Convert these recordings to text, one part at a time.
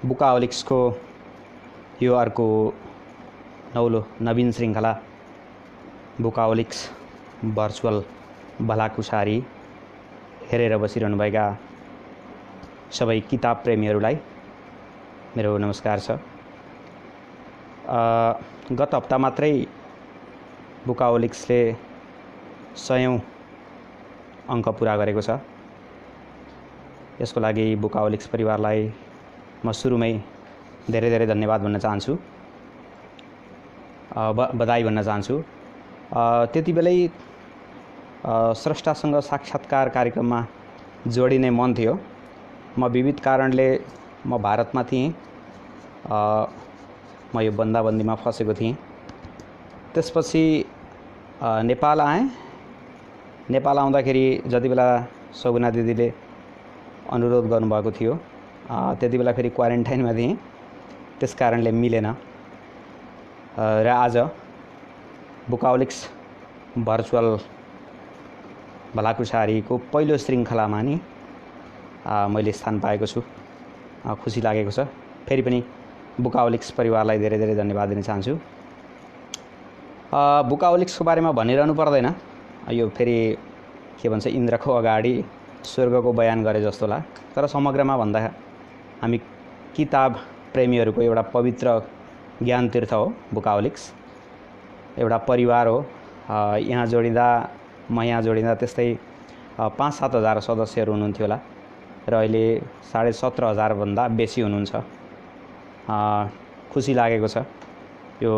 बुकाओलिक्सको यो अर्को नौलो नवीन श्रृङ्खला बुकाओलिक्स भर्चुअल भलाकुसारी हेरेर बसिरहनुभएका सबै किताब प्रेमीहरूलाई मेरो नमस्कार छ। गत हप्ता मात्रै बुकाओलिक्सले 100औं अङ्क पुरा गरेको छ। यसको लागि बुकाओलिक्स परिवारलाई म सुरुमै धेरै धेरै धन्यवाद भन्न चाहन्छु, बधाई भन्न चाहन्छु। त्यतिबेलै स्रष्टासँग साक्षात्कार कार्यक्रममा जोडिने मन थियो। म विविध कारणले म भारतमा थिएँ, म यो बन्दाबन्दीमा फसेको थिएँ। त्यसपछि नेपाल आएँ। नेपाल आउँदाखेरि जति बेला सगुना दिदीले अनुरोध गर्नुभएको थियो त्यति बेला फेरि क्वारेन्टाइनमा थिएँ, त्यस कारणले मिलेन। र आज बुकाओलिक्स भर्चुअल भलाकुसारीको पहिलो श्रृङ्खलामा नि मैले स्थान पाएको छु। खुसी लागेको छ। फेरि पनि बुकाओलिक्स परिवारलाई धेरै धेरै धन्यवाद दिन चाहन्छु। बुकाओलिक्सको बारेमा भनिरहनु पर्दैन, यो फेरि के भन्छ, इन्द्रको अगाडि स्वर्गको बयान गरे जस्तो लाग्छ। तर समग्रमा भन्दा हामी किताब प्रेमीहरूको एउटा पवित्र ज्ञान तीर्थ हो बुकाओलिक्स। एउटा परिवार हो। यहाँ जोडिँदा म यहाँ जोडिँदा त्यस्तै 5-7 हजार सदस्यहरू हुनुहुन्थ्यो होला र अहिले 17,500 भन्दा बेसी हुनुहुन्छ। खुसी लागेको छ। यो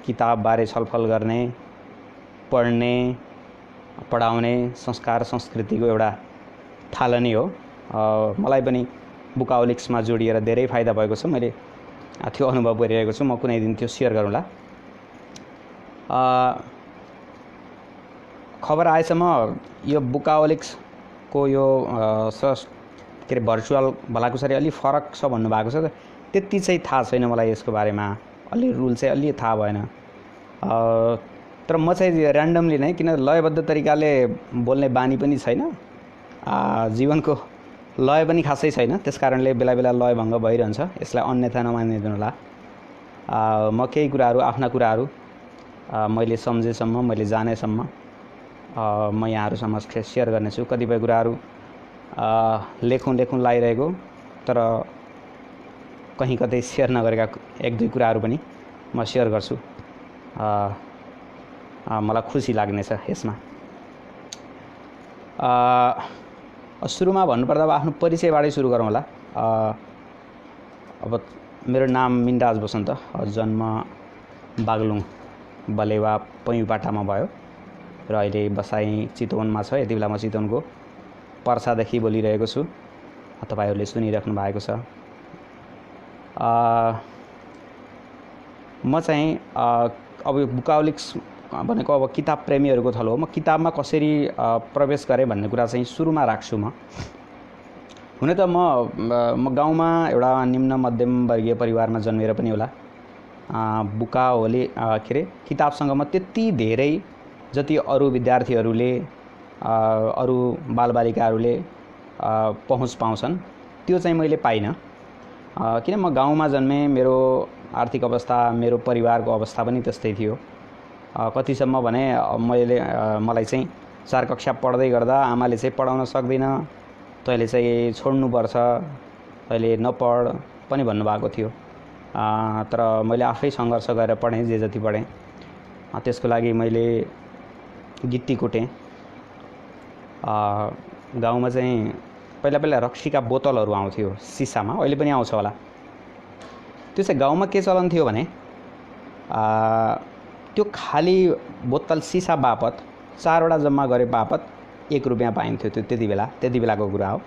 किताबबारे छलफल गर्ने, पढ्ने, पढाउने संस्कार संस्कृतिको एउटा थालनी हो। मलाई पनि बुकाओलिक्समा जोडिएर धेरै फाइदा भएको छ। मैले त्यो अनुभव गरिरहेको छु। म कुनै दिन त्यो सेयर गरौँला। खबर आएसम्म यो बुकाओलिक्सको यो के अरे भर्चुअल भलाकुसारी अलि फरक छ भन्नुभएको छ। त्यति चाहिँ थाहा छैन मलाई यसको बारेमा। अलि रुल चाहिँ अलि थाहा भएन। तर म चाहिँ ऱ्यान्डमली नै, किन लयबद्ध तरिकाले बोल्ने बानी पनि छैन, जीवनको लय पनि खासै छैन, त्यस कारणले बेला बेला लय भङ्ग भइरहन्छ। यसलाई अन्यथा नमानिदिनु होला। म केही कुराहरू, आफ्ना कुराहरू मैले सम्झेसम्म, मैले जानेसम्म म यहाँहरू समक्ष सेयर गर्नेछु। कतिपय कुराहरू लेखौँ लागिरहेको, तर कहीँ कतै सेयर नगरेका 1-2 कुराहरू पनि म सेयर गर्छु। मलाई खुसी लाग्नेछ यसमा। सुरुमा भन्नुपर्दा अब आफ्नो परिचयबाटै सुरु गरौँ होला। अब मेरो नाम मिनराज बसन्त। जन्म बागलुङ बलेवा पैयुँपाटामा भयो र अहिले बसाइ चितवनमा छ। यति बेला म चितवनको पर्सादेखि बोलिरहेको छु। तपाईँहरूले सुनिराख्नु भएको छ। म चाहिँ अब यो बुकाओलिक्स भनेको अब किताब प्रेमीहरूको थलो हो। म किताबमा कसरी प्रवेश गरेँ भन्ने कुरा चाहिँ सुरुमा राख्छु। म हुन त म गाउँमा एउटा निम्न मध्यम वर्गीय परिवारमा जन्मेर पनि होला के अरे किताबसँग म त्यति धेरै जति अरू विद्यार्थीहरूले, अरू बालबालिकाहरूले पहुँच पाउँछन् त्यो चाहिँ मैले पाइनँ। किन म गाउँमा जन्मेँ। मेरो आर्थिक अवस्था, मेरो परिवारको अवस्था पनि त्यस्तै थियो। कतिसम्म भने मलाई चाहिँ 4 कक्षा पढ्दै गर्दा आमाले चाहिँ पढाउन सक्दिन, तैँले चाहिँ छोड्नुपर्छ, तैँले नपढ पनि भन्नुभएको थियो। तर मैले आफै सङ्घर्ष गरेर पढेँ, जे जति पढेँ। त्यसको लागि मैले गिट्टी कुटेँ। गाउँमा चाहिँ पहिला रक्सीका बोतलहरू आउँथ्यो सिसामा, अहिले पनि आउँछ होला। त्यो चाहिँ गाउँमा के चलन थियो भने त्यो खाली बोतल सिसा बापत 4वटा जम्मा गरे बापत 1 रुपियाँ पाइन्थ्यो। त्यो त्यति बेलाको कुरा हो।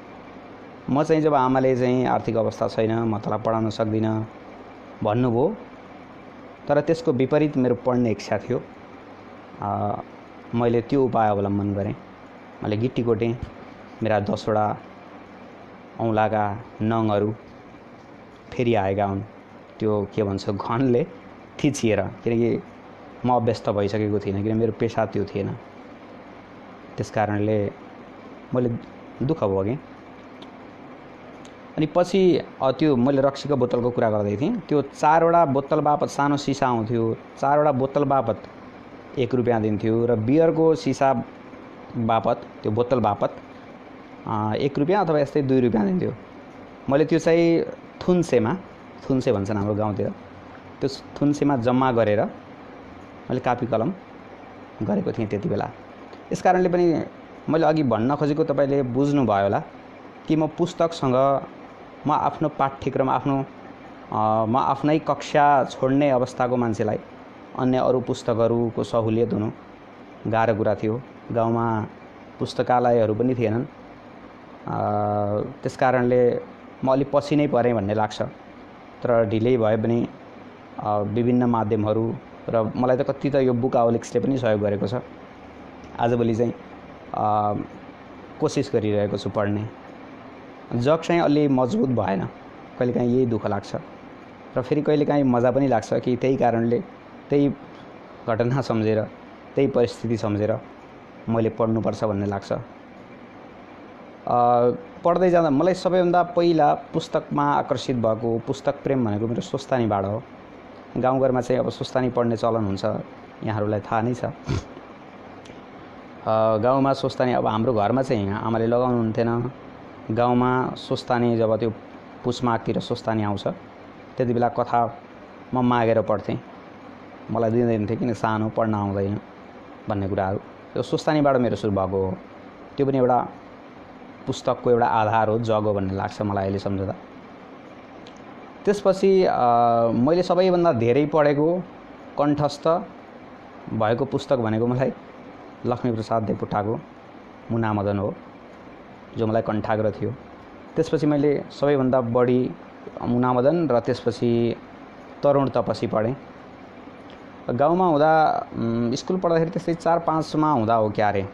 म चाहिँ जब आमाले चाहिँ आर्थिक अवस्था छैन, म तँलाई पढाउन सक्दिनँ भन्नुभयो, तर त्यसको विपरीत मेरो पढ्ने इच्छा थियो। मैले त्यो उपाय अवलम्बन गरेँ। मैले गिट्टी कोटेँ। मेरा 10वटा औँलाका नङहरू फेरि आएका हुन्। त्यो के भन्छ, घनले थिचिएर, किनकि म अभ्यस्त भइसकेको थिइनँ, किन मेरो पेसा त्यो थिएन। त्यस कारणले मैले दुःख भोगेँ। अनि पछि त्यो मैले रक्सीको बोतलको कुरा गर्दै थिएँ, त्यो 4वटा बोतल बापत सानो सिसा आउँथ्यो, 4वटा बोतल बापत 1 रुपियाँ दिन्थ्यो र बियरको सिसा बापत त्यो बोतल बापत 1 रुपियाँ अथवा यस्तै 2 रुपियाँ दिन्थ्यो। मैले त्यो चाहिँ थुन्से भन्छन् हाम्रो गाउँतिर, त्यो थुन्सेमा जम्मा गरेर मैले कापी कलम गरेको थिएँ त्यति बेला। यस कारणले पनि मैले अघि भन्न खोजेको तपाईँले बुझ्नुभयो होला कि म पुस्तकसँग म आफ्नो पाठ्यक्रम म आफ्नै कक्षा छोड्ने अवस्थाको मान्छेलाई अन्य अरू पुस्तकहरूको सहुलियत हुनु गाह्रो कुरा थियो। गाउँमा पुस्तकालयहरू पनि थिएनन्, त्यस कारणले म अलि पछि नै परेँ भन्ने लाग्छ। तर ढिलै भए पनि विभिन्न माध्यमहरू र मलाई त कति त यो बुकआवलिक्सले पनि सहयोग गरेको छ। आजभोलि चाहिँ कोसिस गरिरहेको छु पढ्ने। जग चाहिँ अलि मजबुत भएन, कहिलेकाहीँ यही दुःख लाग्छ र फेरि कहिलेकाहीँ मजा पनि लाग्छ कि त्यही कारणले त्यही घटना सम्झेर त्यही परिस्थिति सम्झेर मैले पढ्नुपर्छ भन्ने लाग्छ। पढ्दै जाँदा मलाई सबैभन्दा पहिला पुस्तकमा आकर्षित भएको पुस्तक प्रेम भनेको मेरो स्वस्थानीबाट हो। गाउँघरमा चाहिँ अब स्वस्थानी पढ्ने चलन हुन्छ, यहाँहरूलाई थाहा नै छ। गाउँमा स्वस्थानी अब हाम्रो घरमा चाहिँ आमाले लगाउनुहुन्थेन। गाउँमा स्वस्थानी जब त्यो पुष माघतिर स्वस्थानी आउँछ त्यति बेला कथा म मागेर पढ्थेँ, मलाई दिँदैन थिए किन सानो पढ्न आउँदैन भन्ने कुराहरू। त्यो स्वस्थानीबाट मेरो सुरु भएको हो। त्यो पनि एउटा पुस्तकको एउटा आधार हो, जग हो भन्ने लाग्छ मलाई अहिले सम्झँदा। त्यसपछि मैले सबैभन्दा धेरै पढेको कण्ठस्थ भएको पुस्तक भनेको मलाई लक्ष्मीप्रसाद देवकोटाको मुना मदन हो, जो मलाई कण्ठाग्र थियो। त्यसपछि मैले सबैभन्दा बढी मुना मदन र त्यसपछि तरुण तपसी पढेँ। गाउँमा हुँदा स्कुल पढ्दाखेरि त्यस्तै 4-5मा हुँदा हो क्या अरे,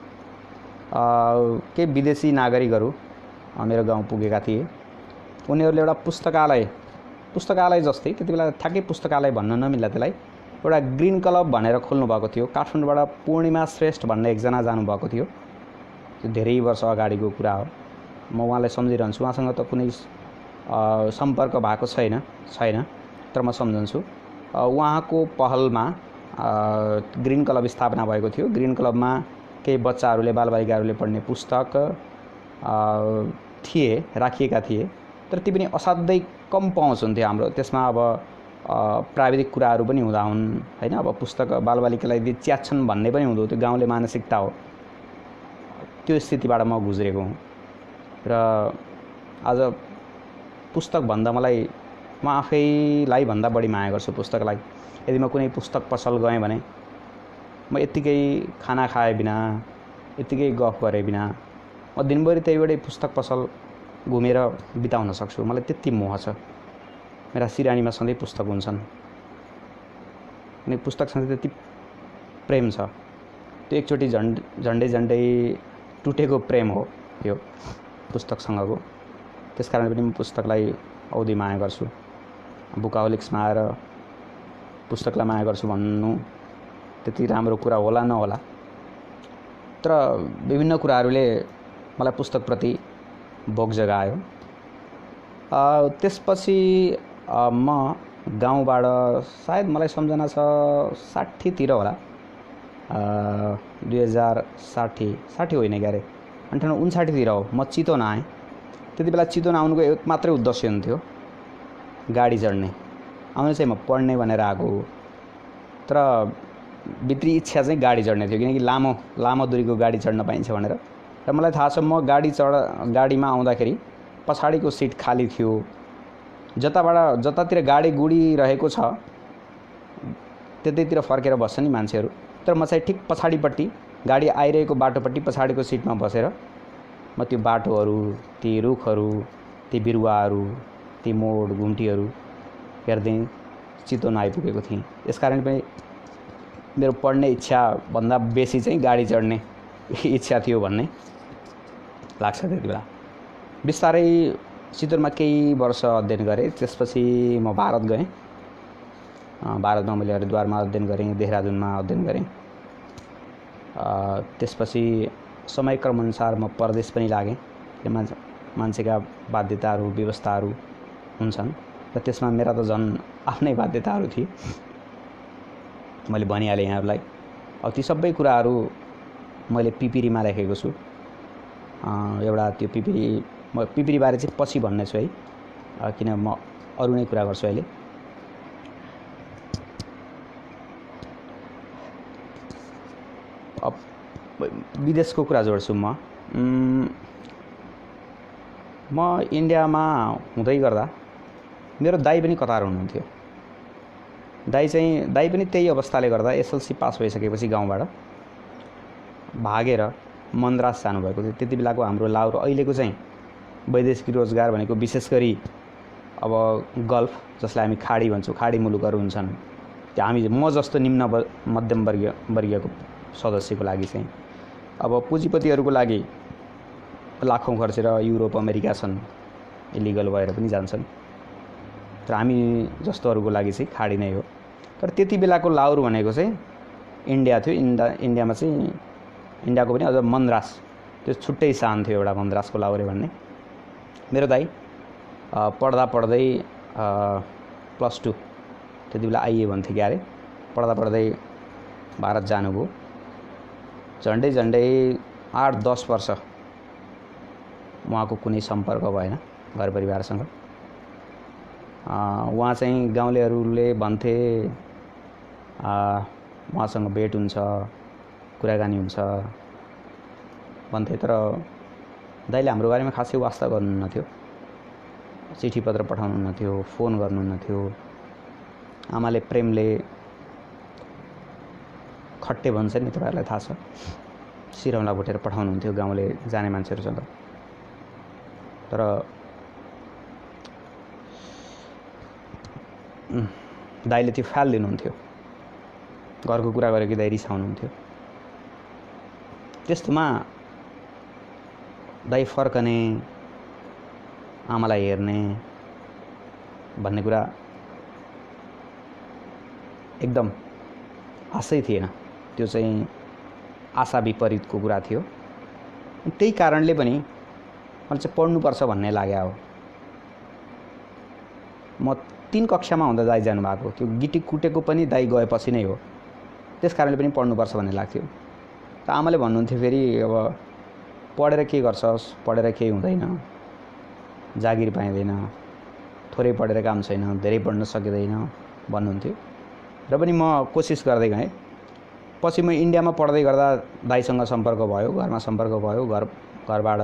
केही विदेशी नागरिकहरू मेरो गाउँ पुगेका थिए। उनीहरूले एउटा पुस्तकालय जस्तै, त्यति बेला ठ्याक्कै पुस्तकालय भन्न नमिल्ला त्यसलाई, एउटा ग्रिन क्लब भनेर खोल्नु भएको थियो। काठमाडौँबाट पूर्णिमा श्रेष्ठ भन्ने एकजना जानुभएको थियो, त्यो धेरै वर्ष अगाडिको कुरा हो। म उहाँलाई सम्झिरहन्छु, उहाँसँग त कुनै सम्पर्क भएको छैन, तर म सम्झन्छु। उहाँको पहलमा ग्रिन क्लब स्थापना भएको थियो। ग्रिन क्लबमा केही बच्चाहरूले बालबालिकाहरूले पढ्ने पुस्तक राखिएका थिए, तर ती पनि असाध्यै कम पहुँच हुन्थ्यो हाम्रो त्यसमा। अब प्राविधिक कुराहरू पनि हुँदा हुन् होइन, अब पुस्तक बालबालिकालाई च्याच्छन् भन्ने पनि हुँदो, त्यो गाउँले मानसिकता हो। त्यो स्थितिबाट म गुज्रेको हुँ र आज पुस्तकभन्दा म आफैलाई भन्दा बढी माया गर्छु पुस्तकलाई। यदि म कुनै पुस्तक पसल गएँ भने म यत्तिकै खाना खाए बिना, यत्तिकै गफ गरे बिना म दिनभरि त्यहीबाटै पुस्तक पसल घुमेर बिताउन सक्छु। मलाई त्यति मोह छ। मेरा सिरानीमा सधैँ पुस्तक हुन्छन् अनि पुस्तकसँग त्यति प्रेम छ। त्यो एकचोटि झन्डै टुटेको प्रेम हो यो पुस्तकसँगको। त्यस कारण पनि म पुस्तकलाई औधी माया गर्छु। बुकआवलिक्समा आएर पुस्तकलाई माया गर्छु भन्नु त्यति राम्रो कुरा होला नहोला, तर विभिन्न कुराहरूले मलाई पुस्तकप्रति भोक जगायो। त्यसपछि म गाउँबाट सायद मलाई सम्झना छ 60तिर होला, 2060 होइन क्यारे 58-59तिर हो। म चितवन आएँ। त्यति बेला चितवन आउनुको एक मात्रै उद्देश्य हुन्थ्यो, गाडी चढ्ने। आउनु चाहिँ म पढ्ने भनेर आएको हो, तर भित्री इच्छा चाहिँ गाडी चढ्ने थियो, किनकि लामो दूरीको गाडी चढ्न पाइन्छ भनेर। र मलाई थाहा छ म गाडीमा आउँदाखेरि पछाडिको सिट खाली थियो। जतातिर गाडी गुडिरहेको छ त्यतैतिर फर्केर बस्छ नि मान्छेहरू, तर म चाहिँ ठिक पछाडिपट्टि गाडी आइरहेको बाटोपट्टि पछाडिको सिटमा बसेर म त्यो बाटोहरू, ती रुखहरू, ती बिरुवाहरू, ती मोड घुम्टीहरू हेर्दै चितवन आइपुगेको थिएँ। यसकारण पनि मेरो पढ्ने इच्छाभन्दा बेसी चाहिँ गाडी चढ्ने इच्छा थियो भन्ने लाग्छ त्यति बेला। बिस्तारै चितवनमा केही वर्ष अध्ययन गरेँ। त्यसपछि म भारत गएँ। भारतमा मैले हरिद्वारमा अध्ययन गरेँ, देहरादुनमा अध्ययन गरेँ। त्यसपछि समयक्रमअनुसार म परदेश पनि लागेँ। मान्छेका बाध्यताहरू व्यवस्थाहरू हुन्छन् र त्यसमा मेरा त झन् आफ्नै बाध्यताहरू थिए। मैले भनिहालेँ यहाँहरूलाई। अब ती सबै कुराहरू मैले पिपिरीमा लेखेको छु। एउटा त्यो म पिपिरीबारे चाहिँ पछि भन्ने छु है, किन म अरू नै कुरा गर्छु अहिले। अब विदेशको कुरा जोड्छु म इन्डियामा हुँदै गर्दा मेरो दाइ पनि कतार हुनुहुन्थ्यो। दाइ पनि त्यही अवस्थाले गर्दा एसएलसी पास भइसकेपछि गाउँबाट भागेर मद्रास जानुभएको थियो। त्यति बेलाको हाम्रो लाउर अहिलेको चाहिँ वैदेशिक रोजगार भनेको विशेष गरी अब गल्फ, जसलाई हामी खाडी भन्छौँ, खाडी मुलुकहरू हुन्छन्, त्यो हामी म जस्तो निम्न मध्यम वर्गीयको सदस्यको लागि चाहिँ अब पुँजीपतिहरूको लागि लाखौँ खर्चेर युरोप अमेरिका छन्, इलिगल भएर पनि जान्छन्। तर हामी जस्तोहरूको लागि चाहिँ खाडी नै हो। तर त्यति बेलाको लाउर भनेको चाहिँ इन्डिया थियो। इन्डियामा चाहिँ इन्डियाको पनि अझ मद्रास, त्यो छुट्टै स्थान थियो एउटा, मद्रासको लाउरे भन्ने। मेरो दाइ पढ्दा पढ्दै +2, त्यति बेला आइए भन्थे क्यारे, पढ्दा पढ्दै भारत जानुभयो। झन्डै 8-10 वर्ष उहाँको कुनै सम्पर्क भएन घर परिवारसँग। उहाँ चाहिँ गाउँलेहरूले भन्थे उहाँसँग भेट हुन्छ, कुराकानी हुन्छ भन्थे, तर दाइले हाम्रो बारेमा खासै वास्ता गर्नुहुन्थ्यो। चिठी पत्र पठाउनुहुन्थ्यो, फोन गर्नुहुन्थ्यो। आमाले प्रेमले खट्टे भन्छ नि, तपाईँहरूलाई थाहा छ, सिरौला भुटेर पठाउनुहुन्थ्यो गाउँले जाने मान्छेहरूसँग। तर दाइले त्यो फ्याल लिनुहुन्थ्यो। घरको कुरा गरेको दाइ रिसाउनुहुन्थ्यो। त्यस्तोमा दाइ फर्कने, आमालाई हेर्ने भन्ने कुरा एकदम आशै थिएन। त्यो चाहिँ आशा विपरीतको कुरा थियो। त्यही कारणले पनि मलाई चाहिँ पढ्नुपर्छ भन्ने लाग्यो। हो, म 3 कक्षामा हुँदा दाइ जानुभएको। त्यो गिटी कुटेको पनि दाइ गएपछि नै हो। त्यस कारणले पनि पढ्नुपर्छ भन्ने लाग्थ्यो। त आमाले भन्नुहुन्थ्यो फेरि, अब पढेर के गर्छस्, पढेर केही हुँदैन, जागिर पाइँदैन, थोरै पढेर काम छैन, धेरै पढ्न सकिँदैन भन्नुहुन्थ्यो। र पनि म कोसिस गर्दै गएँ। पछि म इन्डियामा पढ्दै गर्दा दाइसँग सम्पर्क भयो, घरमा सम्पर्क भयो, घरबाट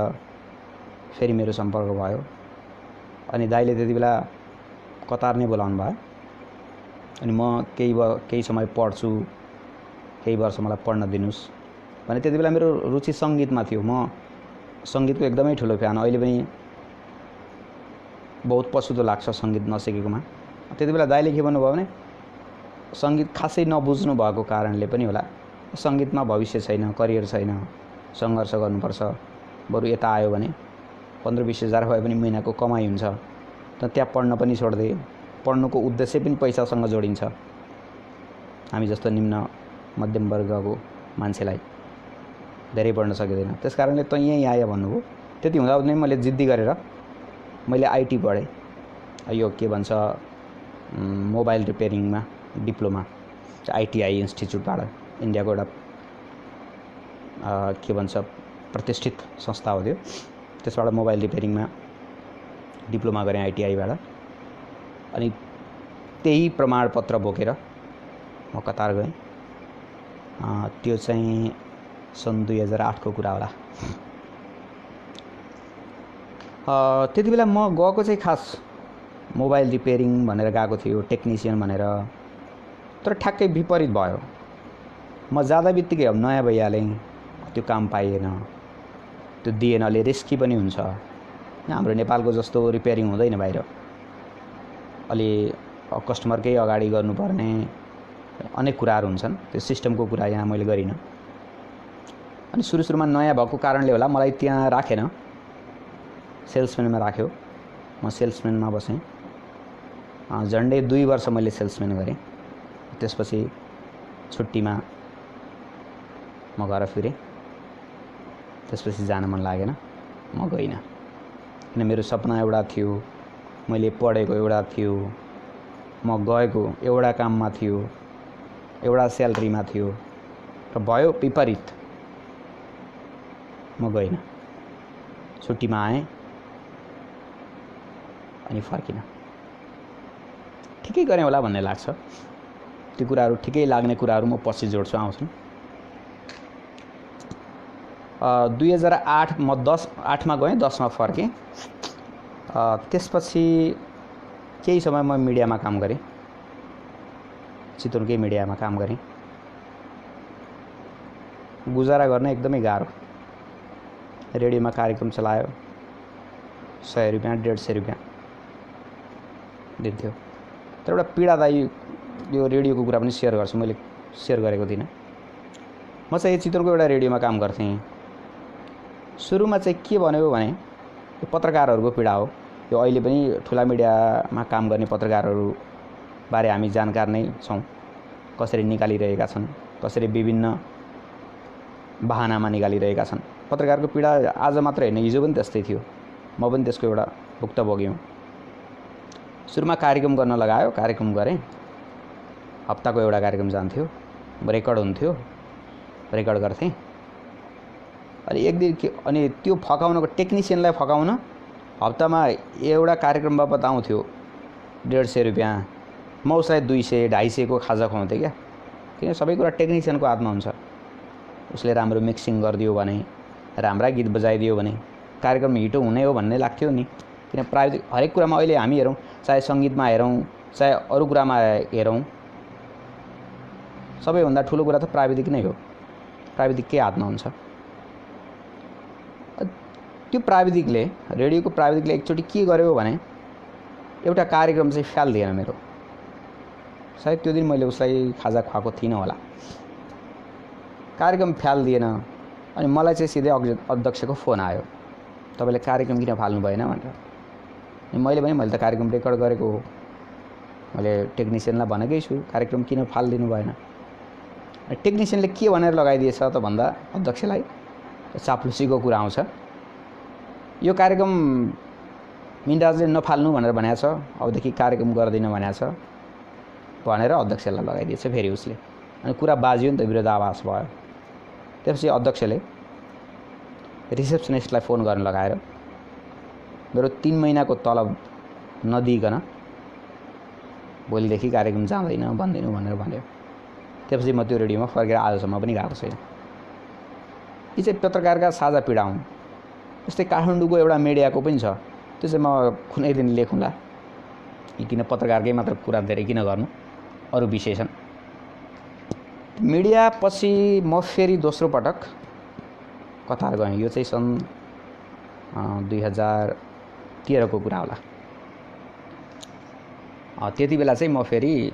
फेरि मेरो सम्पर्क भयो। अनि दाइले त्यति बेला कतार नै बोलाउनु भयो। अनि म केही समय पढ्छु, केही वर्ष मलाई पढ्न दिनुहोस् भने। त्यति बेला मेरो रुचि सङ्गीतमा थियो। म सङ्गीतको एकदमै ठुलो फ्यान। अहिले पनि बहुत पछुतो लाग्छ सङ्गीत नसिकेकोमा। त्यति बेला दाइले के भन्नुभयो भने, सङ्गीत खासै नबुझ्नु भएको कारणले पनि होला, सङ्गीतमा भविष्य छैन, करियर छैन, सङ्घर्ष गर्नुपर्छ, बरु यता आयो भने 15-20 हज़ार भए पनि महिनाको कमाइ हुन्छ। त त्यहाँ पढ्न पनि छोड्दे। पढ्नुको उद्देश्य पनि पैसासँग जोडिन्छ। हामी जस्तो निम्न मध्यम वर्गको मान्छेलाई धेरै पढ्न सकिँदैन। त्यस कारणले त यहीँ आयो भन्नुभयो। त्यति हुँदा पनि मैले जिद्दी गरेर मैले आइटी पढेँ। यो के भन्छ, मोबाइल रिपेयरिङमा डिप्लोमा, आइटिआई इन्स्टिच्युटबाट, इन्डियाको एउटा के भन्छ प्रतिष्ठित संस्था हो त्यो। त्यसबाट मोबाइल रिपेयरिङमा डिप्लोमा गरेँ आइटिआईबाट। अनि त्यही प्रमाणपत्र बोकेर म कतार गएँ। त्यो चाहिँ सन् 2008 को कुरा होला। त्यति बेला म गएको चाहिँ खास मोबाइल रिपेयरिङ भनेर गएको थियो, टेक्निसियन भनेर। तर ठ्याक्कै विपरीत भयो। म जाँदा बित्तिकै अब नयाँ भइहालेँ, त्यो काम पाइएन, त्यो दिएन, अलि रिस्की पनि हुन्छ। हाम्रो नेपालको जस्तो रिपेयरिङ हुँदैन बाहिर। अलि कस्टमरकै अगाडि गर्नुपर्ने अनेक कुराहरू हुन्छन्। त्यो सिस्टमको कुरा यहाँ मैले गरिनँ। अनि सुरुमा नयाँ भएको कारणले होला मलाई त्यहाँ राखेन, सेल्सम्यानमा राख्यो। म सेल्सम्यानमा बसेँ। झन्डै 2 वर्ष मैले सेल्सम्यान गरेँ। त्यसपछि छुट्टीमा म घर फिरेँ। त्यसपछि जान मन लागेन, म गइनँ। किन मेरो सपना एउटा थियो, मैले पढेको एउटा थियो, म गएको एउटा काममा थियो, एउटा स्यालेरीमा थियो र भयो विपरीत। म गइनँ, छुट्टीमा आएँ अनि फर्किनँ। ठिकै गरेँ होला भन्ने लाग्छ। त्यो कुराहरू ठिकै लाग्ने कुराहरू म पछि जोड्छु, आउँछन्। 2008 म 8मा गएँ, 10मा फर्केँ। त्यसपछि केही समय म मिडियामा काम गरेँ, चितवनकै मिडियामा काम गरेँ। गुजारा गर्न एकदमै गाह्रो। रेडियोमा कार्यक्रम चलायो, 100 रुपियाँ 150 रुपियाँ दिन्थ्यो। तर एउटा पीडादायी यो रेडियोको कुरा पनि सेयर गर्छु, मैले सेयर गरेको थिइनँ। म चाहिँ चितवनको एउटा रेडियोमा काम गर्थेँ। सुरुमा चाहिँ के भन्यो भने यो पत्रकारहरूको पीडा हो। यो अहिले पनि ठुला मिडियामा काम गर्ने पत्रकारहरू बारे हामी जानकार नै छौँ, कसरी निकालिरहेका छन्, कसरी विभिन्न बहानामा निकालिरहेका छन्। पत्रकारको पीडा आज मात्र होइन, हिजो पनि त्यस्तै थियो। म पनि त्यसको एउटा भुक्तभोगी हुँ। सुरुमा कार्यक्रम गर्न लगायो, कार्यक्रम गरेँ। हप्ताको एउटा कार्यक्रम जान्थ्यो, रेकर्ड हुन्थ्यो, रेकर्ड गर्थेँ। अनि एक दिन अनि त्यो फकाउनको, टेक्निसियनलाई फकाउन हप्तामा एउटा कार्यक्रम बापत आउँथ्यो 150 रुपियाँ। म उसलाई 200 250 को खाजा खुवाउँथेँ क्या। किन सबै कुरा टेक्निसियनको हातमा हुन्छ। उसले राम्रो मिक्सिङ गरिदियो भने, राम्रा गीत बजाइदियो भने कार्यक्रम हिटो हुने हो भन्ने लाग्थ्यो नि। किन प्राविधिक हरेक कुरामा अहिले हामी हेरौँ, चाहे सङ्गीतमा हेरौँ, चाहे अरू कुरामा हेरौँ, सबैभन्दा ठुलो कुरा त प्राविधिक नै हो। प्राविधिककै हातमा हुन्छ। त्यो प्राविधिकले, रेडियोको प्राविधिकले एकचोटि के गर्यो भने एउटा कार्यक्रम चाहिँ फ्याल्दिएन मेरो। सायद त्यो दिन मैले उसलाई खाजा खुवाएको थिइनँ होला। कार्यक्रम फ्याल्दिएन। अनि मलाई चाहिँ सिधै अध्यक्षको फोन आयो, तपाईँले कार्यक्रम किन फाल्नु भएन भनेर। अनि मैले भने मैले त कार्यक्रम रेकर्ड गरेको हो, मैले टेक्निसियनलाई भनेकै छु कार्यक्रम किन फालिदिनु भएन। टेक्निसियनले के भनेर लगाइदिएछ त भन्दा अध्यक्षलाई चाप्लुसीको कुरा आउँछ। यो कार्यक्रम मिनराजले नफाल्नु भनेर भनेको छ, अबदेखि कार्यक्रम गर्दिन भनेको छ भनेर अध्यक्षलाई लगाइदिएछ फेरि उसले। अनि कुरा बाजियो नि त, विरोधाभास भयो। त्यसपछि अध्यक्षले रिसेप्सनिस्टलाई फोन गर्न लगाएर मेरो 3 महिनाको तलब नदिइकन भोलिदेखि कार्यक्रम जाँदैन भन्दिनु भनेर भन्यो। त्यसपछि म त्यो रेडियोमा फर्केर आजसम्म पनि गएको छैन। यी चाहिँ पत्रकारका साझा पीडा हुन्। जस्तै काठमाडौँको एउटा मिडियाको पनि छ, त्यो चाहिँ म कुनै दिन लेखौँला। किन पत्रकारकै मात्र कुरा धेरै किन गर्नु, अरू विषय छन्। मिडिया पछि म फेरि दोस्रो पटक कतार गएँ। यो चाहिँ सन् 2013 को कुरा होला। त्यति बेला चाहिँ म फेरि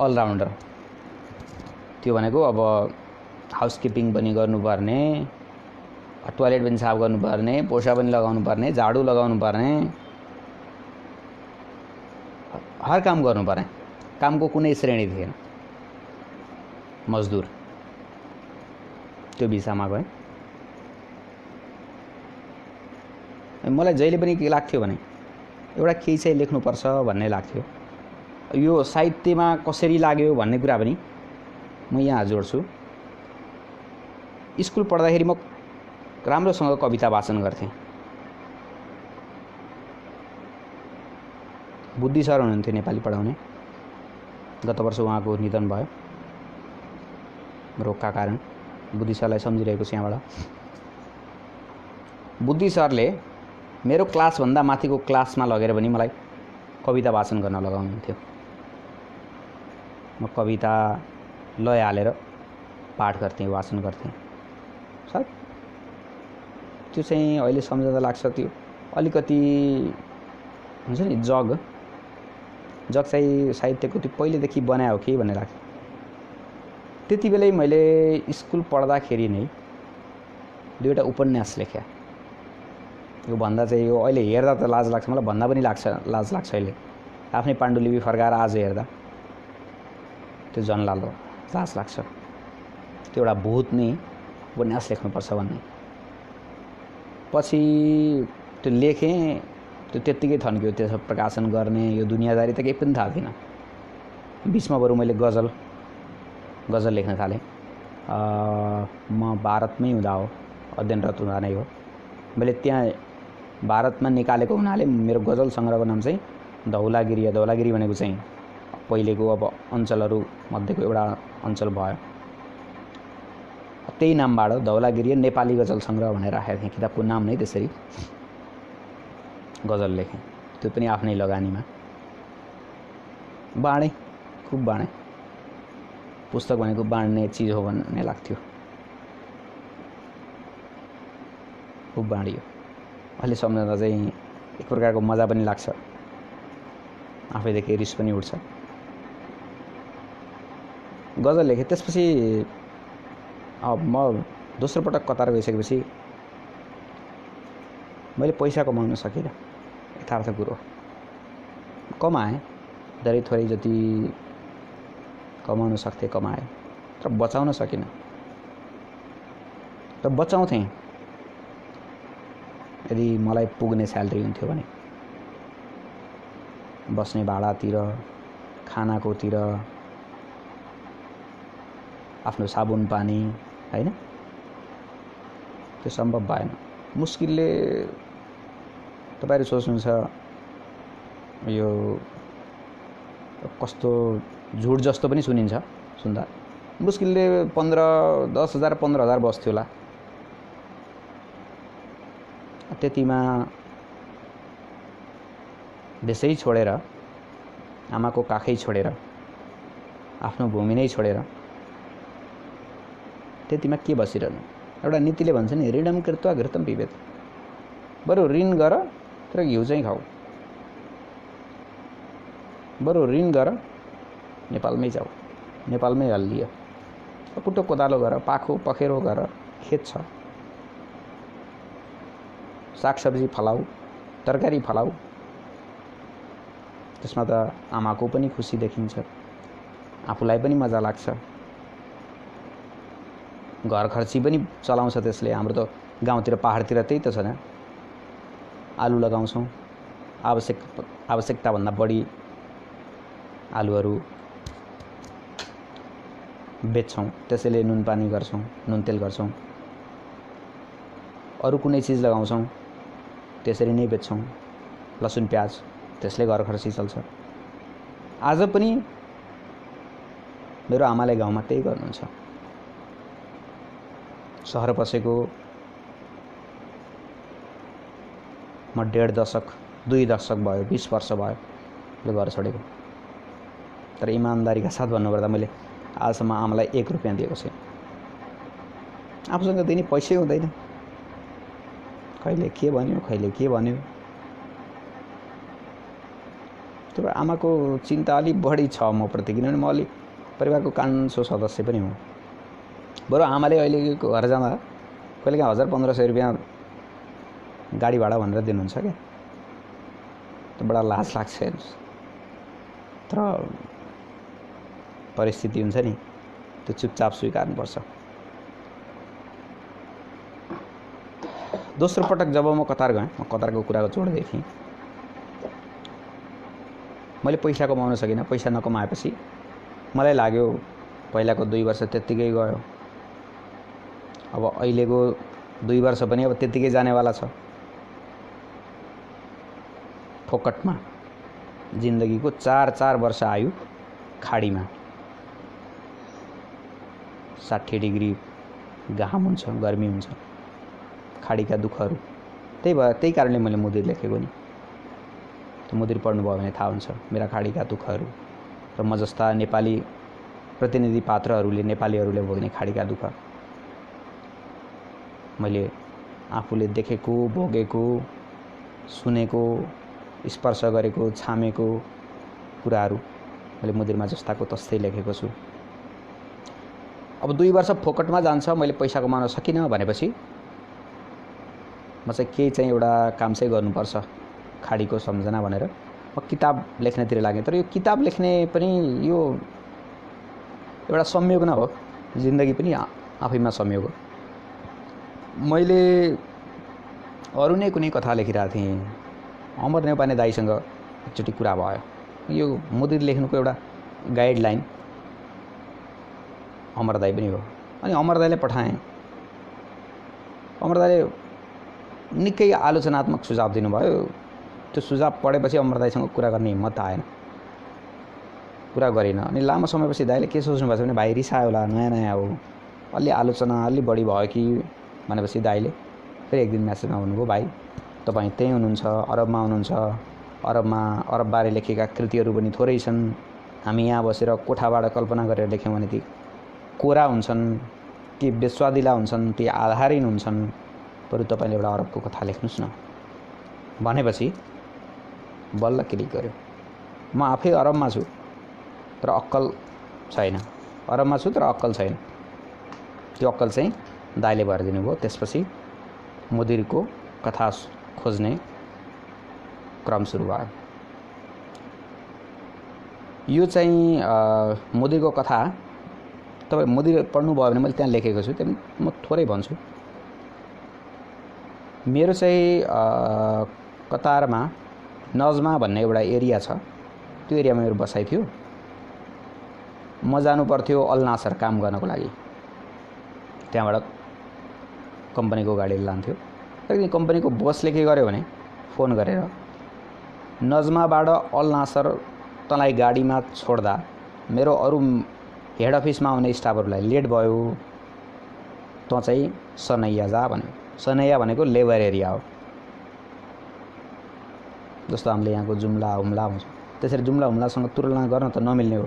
अलराउन्डर, त्यो भनेको अब हाउसकिपिङ पनि गर्नुपर्ने, टोयलेट पनि साफ गर्नुपर्ने, पोछा पनि लगाउनुपर्ने, झाडु लगाउनुपर्ने, हर काम गर्नुपर्ने। कामको कुनै श्रेणी थिएन। मजदुर, त्यो भिसामा गएँ। मलाई जहिले पनि के लाग्थ्यो भने एउटा केही चाहिँ लेख्नुपर्छ भन्ने लाग्थ्यो। यो साहित्यमा कसरी लाग्यो भन्ने कुरा पनि म यहाँ जोड्छु। स्कुल पढ्दाखेरि म राम्रोसँग कविता वाचन गर्थेँ। बुद्धि सर हुनुहुन्थ्यो नेपाली पढाउने, गत वर्ष उहाँको निधन भयो रोगका कारण। बुद्धि सरलाई सम्झिरहेको छु यहाँबाट। बुद्धि सरले मेरो क्लासभन्दा माथिको क्लासमा लगेर पनि मलाई कविता वाचन गर्न लगाउनुहुन्थ्यो। म कविता लय हालेर पाठ गर्थेँ, वाचन गर्थेँ। सायद त्यो चाहिँ अहिले सम्झँदा लाग्छ त्यो अलिकति हुन्छ नि, जग चाहिँ साहित्यको त्यो पहिलेदेखि बनायो हो कि भन्ने लाग्छ। त्यति बेलै मैले स्कुल पढ्दाखेरि नै 2वटा उपन्यास लेखेँ। यो भन्दा चाहिँ यो अहिले हेर्दा त लाज लाग्छ, मलाई भन्दा पनि लाज लाग्छ अहिले। आफ्नै पाण्डुलिपि फर्काएर आज हेर्दा त्यो जनलालो लाज लाग्छ। त्यो एउटा भूत नै उपन्यास लेख्नुपर्छ भन्ने। पछि त्यो लेखेँ, त्यो त्यत्तिकै थन्क्यो। त्यसो प्रकाशन गर्ने यो दुनियाँदारी त केही पनि थाहा थिएन। बिचमा बरु मैले गजल लेख्न थालेँ। म भारतमै हुँदा हो, अध्ययनरत हुँदा नै हो। मैले त्यहाँ भारतमा निकालेको हुनाले मेरो गजल सङ्ग्रहको नाम चाहिँ धौलागिरी। धौलागिरी भनेको चाहिँ पहिलेको अब अञ्चलहरू मध्येको एउटा अञ्चल भयो। त्यही नामबाट धौलागिरी नेपाली गजल सङ्ग्रह भनेर राखेको थिएँ। किताबको नाम नै त्यसरी गजल लेखेँ, त्यो पनि आफ्नै लगानीमा बाँडेँ, खुब बाँडेँ। पुस्तक भनेको बाँड्ने चिज हो भन्ने लाग्थ्यो, खुब बाँडियो। अहिले सम्झँदा चाहिँ एक प्रकारको मजा पनि लाग्छ, आफैदेखि रिस पनि उठ्छ। गजल लेखेँ। त्यसपछि म दोस्रो पटक कतार गइसकेपछि मैले पैसा कमाउन सकिनँ, यथार्थ कुरो। कमाएँ, धेरै थोरै जति कमाउन सक्थेँ कमाएँ, तर बचाउन सकिनँ। त बचाउँथेँ यदि मलाई पुग्ने स्यालेरी हुन्थ्यो भने, बस्ने भाडातिर, खानाकोतिर, आफ्नो साबुन पानी, हैन, त्यो सम्भव भएन। मुस्किलले तपाईहरु सोच्नुहुन्छ यो कस्तो झुट जस्तो पनि सुनिन्छ सुन्दा। मुस्किलले 10,000 15,000 बस्थ्यो होला। त्यतिमा देशै छोडेर, आमाको काखै छोडेर, आफ्नो भूमि नै छोडेर त्यतिमा के बसिरहनु। एउटा नीतिले भन्छ नि, ऋणम कृत्वा घृतम पिबेत। बरु ऋण गर तर घिउ चाहिँ खाऊ। बरु ऋण गर, नेपालमै जाऊ, नेपालमै हल्लियो, कुटो कोदालो गर, पाखो पखेरो गर, खेत छ, सागसब्जी फलाऊ, तरकारी फलाऊ। त्यसमा त आमाको पनि खुसी देखिन्छ, आफूलाई पनि मजा लाग्छ, घर खर्ची पनि चलाउँछ त्यसले। हाम्रो त गाउँतिर पहाडतिर त्यही त छ नि, आलु लगाउँछौँ, आवश्यकताभन्दा बढी आलुहरू बेच्छौँ, त्यसैले नुन पानी गर्छौँ, नुन तेल गर्छौँ। अरू कुनै चीज लगाउँछौँ, त्यसरी नै बेच्छौँ, लसुन प्याज, त्यसले घर खर्ची चल्छ। आज पनि मेरो आमाले गाउँमा त्यही गर्नुहुन्छ। सहर बसेको म 1.5 दशक 2 दशक भयो, 20 वर्ष भयो घर छोडेको। तर इमानदारीका साथ भन्नुपर्दा मैले आजसम्म आमालाई 1 रुपैयाँ दिएको छैन। आफूसँग दिने पैसै हुँदैन, कहिले के भन्यो कहिले के भन्यो। तर आमाको चिन्ता अलि बढी छ म प्रति, किनभने म अलि परिवारको कान्छो सदस्य पनि हुँ। बरु आमाले अहिले घर जाँदा कहिलेकाहीँ 1000-1500 रुपैयाँ गाडी भाडा भनेर दिनुहुन्छ क्या, त बडा लाज लाग्छ हेर्नुहोस्। तर परिस्थिति हुन्छ नि, त्यो चुपचाप स्वीकार्नुपर्छ। दोस्रो पटक जब म कतार गएँ, म कतारको कुराको जोड्दै थिएँ। मैले पैसा कमाउन सकिनँ। पैसा नकमाएपछि मलाई लाग्यो पहिलाको 2 वर्ष त्यत्तिकै गयो, अब अहिलेको 2 वर्ष पनि अब त्यत्तिकै जानेवाला छ। फोकटमा जिन्दगीको 4 वर्ष आयु खाडीमा, 60 डिग्री घाम हुन्छ, गर्मी हुन्छ, खाडीका दुःखहरू। त्यही कारणले मैले मुदिर लेखेको नि। त्यो मुदिर पढ्नुभयो भने थाहा हुन्छ मेरा खाडीका दुःखहरू र म जस्ता नेपाली प्रतिनिधि पात्रहरूले, नेपालीहरूले भोग्ने खाडीका दुःख। मैले आफूले देखेको, भोगेको, सुनेको, स्पर्श गरेको, छामेको कुराहरू मैले मुदिरमा जस्ताको तस्तै लेखेको छु। अब 2 वर्ष फोकटमा जान्छ, मैले पैसा कमाउन सकिनँ भनेपछि म चाहिँ केही चाहिँ एउटा काम चाहिँ गर्नुपर्छ खाडीको सम्झना भनेर म किताब लेख्नेतिर लागेँ। तर यो किताब लेख्ने पनि यो एउटा संयोग न हो, जिन्दगी पनि आफैमा संयोग हो। मैले अरू नै कुनै कथा लेखिरहेको थिएँ। अमर नेउपाने दाइसँग एकचोटि कुरा भयो। यो मुदिर लेख्नुको एउटा गाइडलाइन अमर दाइ पनि हो। अनि अमर दाइले पठाएँ। अमर दाइले निकै आलोचनात्मक सुझाव दिनुभयो। त्यो सुझाव पढेपछि अमर दाइसँग कुरा गर्ने हिम्मत आएन, कुरा गरिनँ। अनि लामो समयपछि दाइले के सोच्नु भएको छ भने भाइ रिसायो होला, नयाँ नयाँ हो, अलि आलोचना अलि बढी भयो कि भनेपछि दाइले फेरि एक दिन म्यासेजमा भन्नुभयो, भाइ तपाईँ त्यहीँ हुनुहुन्छ, अरबमा हुनुहुन्छ, अरबबारे लेखेका कृतिहरू पनि थोरै छन्। हामी यहाँ बसेर कोठाबाट कल्पना गरेर लेख्यौँ भने ती कोरा हुन्छन्, ती बेस्वादिला हुन्छन्, ती आधारहीन हुन्छन्। बरु तपाईँले एउटा अरबको कथा लेख्नुहोस् न भनेपछि बल्ल क्लिक गर्यो। म आफै अरबमा छु तर अक्कल छैन, अरबमा छु तर अक्कल छैन। त्यो अक्कल चाहिँ दाइले भरिदिनु भयो। त्यसपछि मुदिरको कथा खोज्ने क्रम सुरु भयो। यो चाहिँ मुदिरको कथा तपाईँ मुदिर पढ्नुभयो भने मैले त्यहाँ लेखेको छु, त्यहाँ म थोरै भन्छु। मेरो चाहिँ कतारमा नजमा भन्ने एउटा एरिया छ, त्यो एरियामा मेरो बसाइ थियो। म जानु पर्थ्यो अल नासर काम गर्नको लागि। त्यहाँबाट कम्पनीको गाडीले लान्थ्यो। त्यहाँदेखि कम्पनीको बसले के गर्यो भने फोन गरेर नजमाबाट अल नासर तँलाई गाडीमा छोड्दा मेरो अरू हेड अफिसमा आउने स्टाफहरूलाई लेट भयो, तँ चाहिँ सनैया जा भन्यो। सनैया भनेको लेबर एरिया हो, जस्तो हामीले यहाँको जुम्ला हुम्ला हुन्छ त्यसरी जुम्ला हुम्लासँग तुलना गर्न त नमिल्ने हो,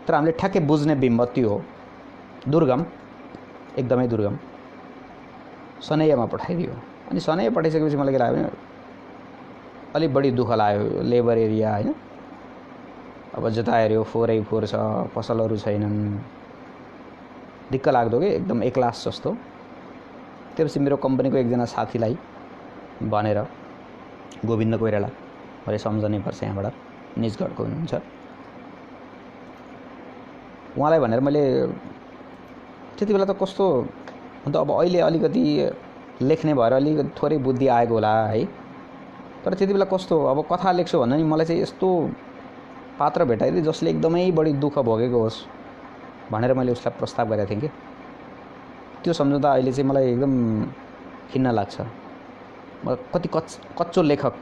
तर हामीले ठ्याक्कै बुझ्ने बिम्बत्ती हो। दुर्गम, एकदमै दुर्गम। सनैयामा पठाइदियो। अनि सनैया पठाइसकेपछि मलाई के लाग्यो भने अलिक बढी दुःख लाग्यो। लेबर एरिया होइन, अब जता हेऱ्यो 4x4 छ, पसलहरू छैनन्, दिक्क लाग्दो कि एकदम एक्लास जस्तो। त्यसपछि मेरो कम्पनीको एकजना साथीलाई भनेर, गोविन्द कोइराला, मैले सम्झनै पर्छ, यहाँबाट निजगढको हुनुहुन्छ, उहाँलाई भनेर मैले त्यति बेला त कस्तो अन्त अब अहिले अलिकति लेख्ने भएर अलिकति थोरै बुद्धि आएको होला है, तर त्यति बेला कस्तो अब कथा लेख्छु भन्दा नि मलाई चाहिँ यस्तो पात्र भेटाइदिए जसले एकदमै बढी दुःख भोगेको होस् भनेर मैले उसलाई प्रस्ताव गरेको थिएँ कि त्यो सम्झँदा अहिले चाहिँ मलाई एकदम खिन्न लाग्छ। म कति कच्चो लेखक,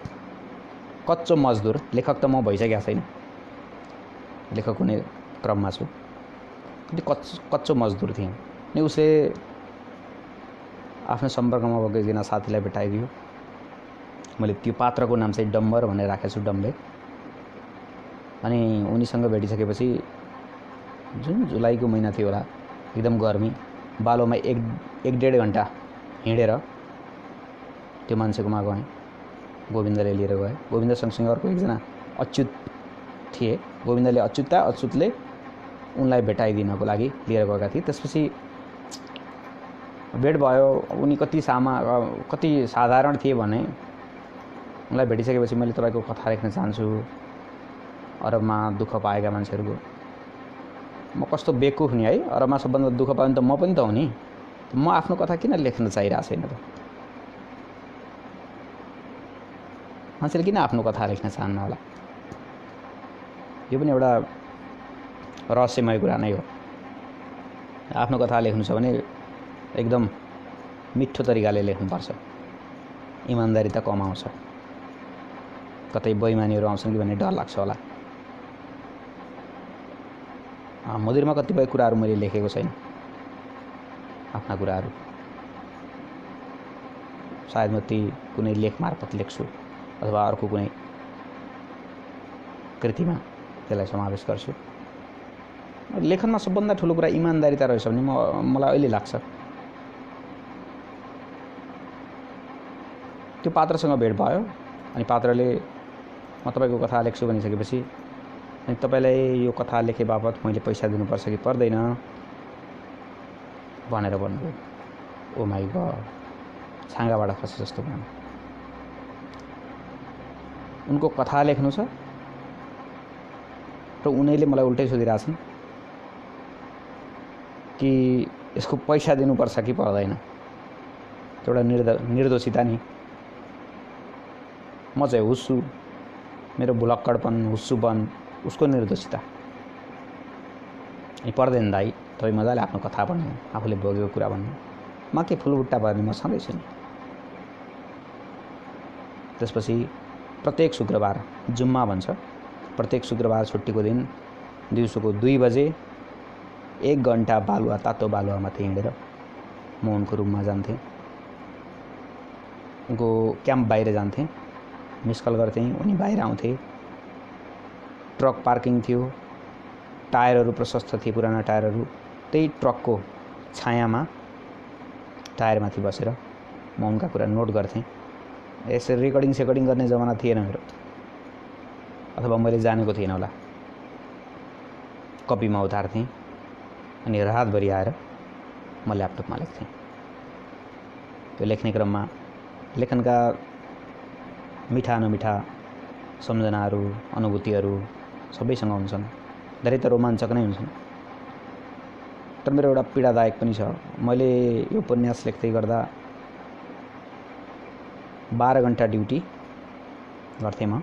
कच्चो मजदुर, लेखक त म भइसकेको छैन, लेखक हुने क्रममा छु, कति कच्चो मजदुर थिएँ। अनि उसले आफ्नो सम्पर्कमा भएको एकजना साथीलाई भेटाइदियो। मैले त्यो पात्रको नाम चाहिँ डम्बर भनेर राखेको छु, डम्बे। अनि उनीसँग भेटिसकेपछि जुन जुलाईको महिना थियो होला, एकदम गर्मी, बालोमा एक डेढ घन्टा हिँडेर त्यो मान्छेकोमा गएँ। गोविन्दले लिएर गए। गोविन्द सँगसँगै अर्को एकजना अच्युत थिए। गोविन्दले अच्युतले उनलाई भेटाइदिनको लागि लिएर गएका थिए। त्यसपछि भेट भयो। उनी कति साधारण थिए भने उनलाई भेटिसकेपछि मैले तपाईँको कथा लेख्न चाहन्छु, अरबमा दुःख पाएका मान्छेहरूको। म कस्तो बेकुफ नि है, अरबमा सबभन्दा दुःख पायो भने त म पनि त हो नि, म आफ्नो कथा किन लेख्न चाहिरहेको छैन त? मान्छेले किन आफ्नो कथा लेख्न चाहन्न होला? यो पनि एउटा रहस्यमय कुरा नै हो। आफ्नो कथा लेख्नु छ भने एकदम मिठो तरिकाले लेख्नुपर्छ, इमान्दारिता कमाउँछ। कतै बेइमानीहरू आउँछन् कि भन्ने डर लाग्छ होला। मुदिरमा कतिपय कुराहरू मैले लेखेको छैन, आफ्ना कुराहरू सायद म ती कुनै लेख मार्फत लेख्छु अथवा अर्को कुनै कृतिमा त्यसलाई समावेश गर्छु। लेखनमा सबभन्दा ठुलो कुरा इमान्दारिता रहेछ भन्ने मलाई अहिले लाग्छ। त्यो पात्रसँग भेट भयो। अनि पात्रले म तपाईँको कथा लेख्छु भनिसकेपछि अनि तपाईँलाई यो कथा लेखे बापत मैले पैसा दिनुपर्छ कि पर्दैन भनेर भन्नुभयो। ओ माइ गड, छाँगाबाट खसे जस्तो भयो। उनको कथा लेख्नु छ र उनीले मलाई उल्टै सोधिरहेछन् कि यसको पैसा दिनुपर्छ कि पर्दैन। एउटा निर्दोषिता नि। म चाहिँ हुस्छु, मेरो भुलक्कडपन हुस्सुपन उसको निर्दोषिता यी पर्दैन दाइ। तपाईँ मजाले आफ्नो कथा भन्नु, आफूले भोगेको कुरा भन्नु, म के फुलबुट्टा भर्ने म छँदैछु नि। त्यसपछि प्रत्येक शुक्रबार जुम्मा भन्छ, प्रत्येक शुक्रबार छुट्टीको दिन दिउँसोको 2 बजे 1 घन्टा बालुवा, तातो बालुवा माथि हिँडेर म उनको रुममा जान्थेँ। उनको क्याम्प बाहिर जान्थेँ, मिस कल गर्थेँ, उनी बाहिर आउँथे। ट्रक पार्किङ थियो, टायरहरू प्रशस्त थिए, पुराना टायरहरू। त्यही ट्रकको छायामा टायरमाथि बसेर म उनका कुरा नोट गर्थेँ। यसरी रेकर्डिङ सेकर्डिङ गर्ने जमाना थिएन मेरो, अथवा मैले जानेको थिएन होला। कपीमा उतार्थेँ अनि रातभरि आएर म ल्यापटपमा लेख्थेँ। त्यो लेख्ने क्रममा लेखनका मिठा नमिठा सम्झनाहरू, अनुभूतिहरू सबैसँग हुन्छन्, धेरै त रोमाञ्चक नै हुन्छन्। तर मेरो एउटा पीडादायक पनि छ। मैले यो उपन्यास लेख्दै गर्दा 12 घन्टा ड्युटी गर्थेँ म।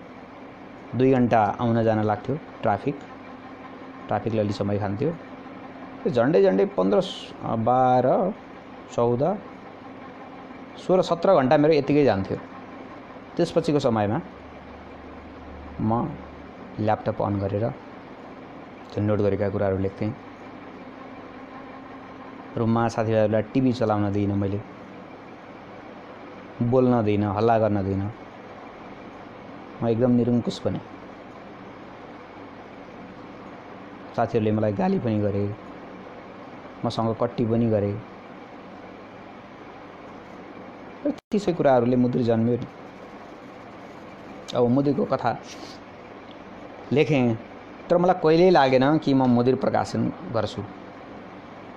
2 घन्टा आउन जान लाग्थ्यो, ट्राफिकले अलि समय खान्थ्यो। त्यो झन्डै 15, 12, 14, 16, 17 घन्टा मेरो यतिकै जान्थ्यो। त्यसपछिको समयमा म ल्यापटप अन गरेर त्यो नोट गरेका कुराहरू लेख्थेँ। रुममा साथीभाइहरूलाई टिभी चलाउन दिइनँ, मैले बोल्न दिइनँ, हल्ला गर्न दिइनँ। म एकदम निरङ्कुश बने। साथीहरूले मलाई गाली पनि गरे, मसँग कट्टी पनि गरे। त्यसै कुराहरूले मुद्री जन्मियो नि। अब मुद्रीको कथा लेखेँ, तर मलाई कहिल्यै लागेन कि म मुद्री प्रकाशन गर्छु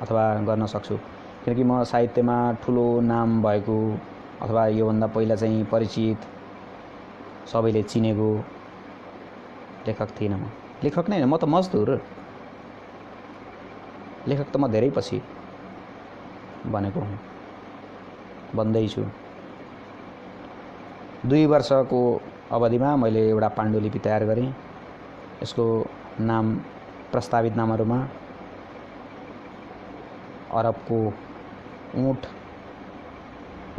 अथवा गर्न सक्छु, किनकि म साहित्यमा ठुलो नाम भएको अथवा योभन्दा पहिला चाहिँ परिचित, सबैले चिनेको लेखक थिइनँ। म लेखक नै, म त मजदुर। लेखक त म धेरै पछि बनेको हुँ, बन्दैछु। 2 वर्षको अवधिमा मैले एउटा पाण्डुलिपि तयार गरेँ। यसको नाम प्रस्तावित नामहरूमा अरबको ऊँट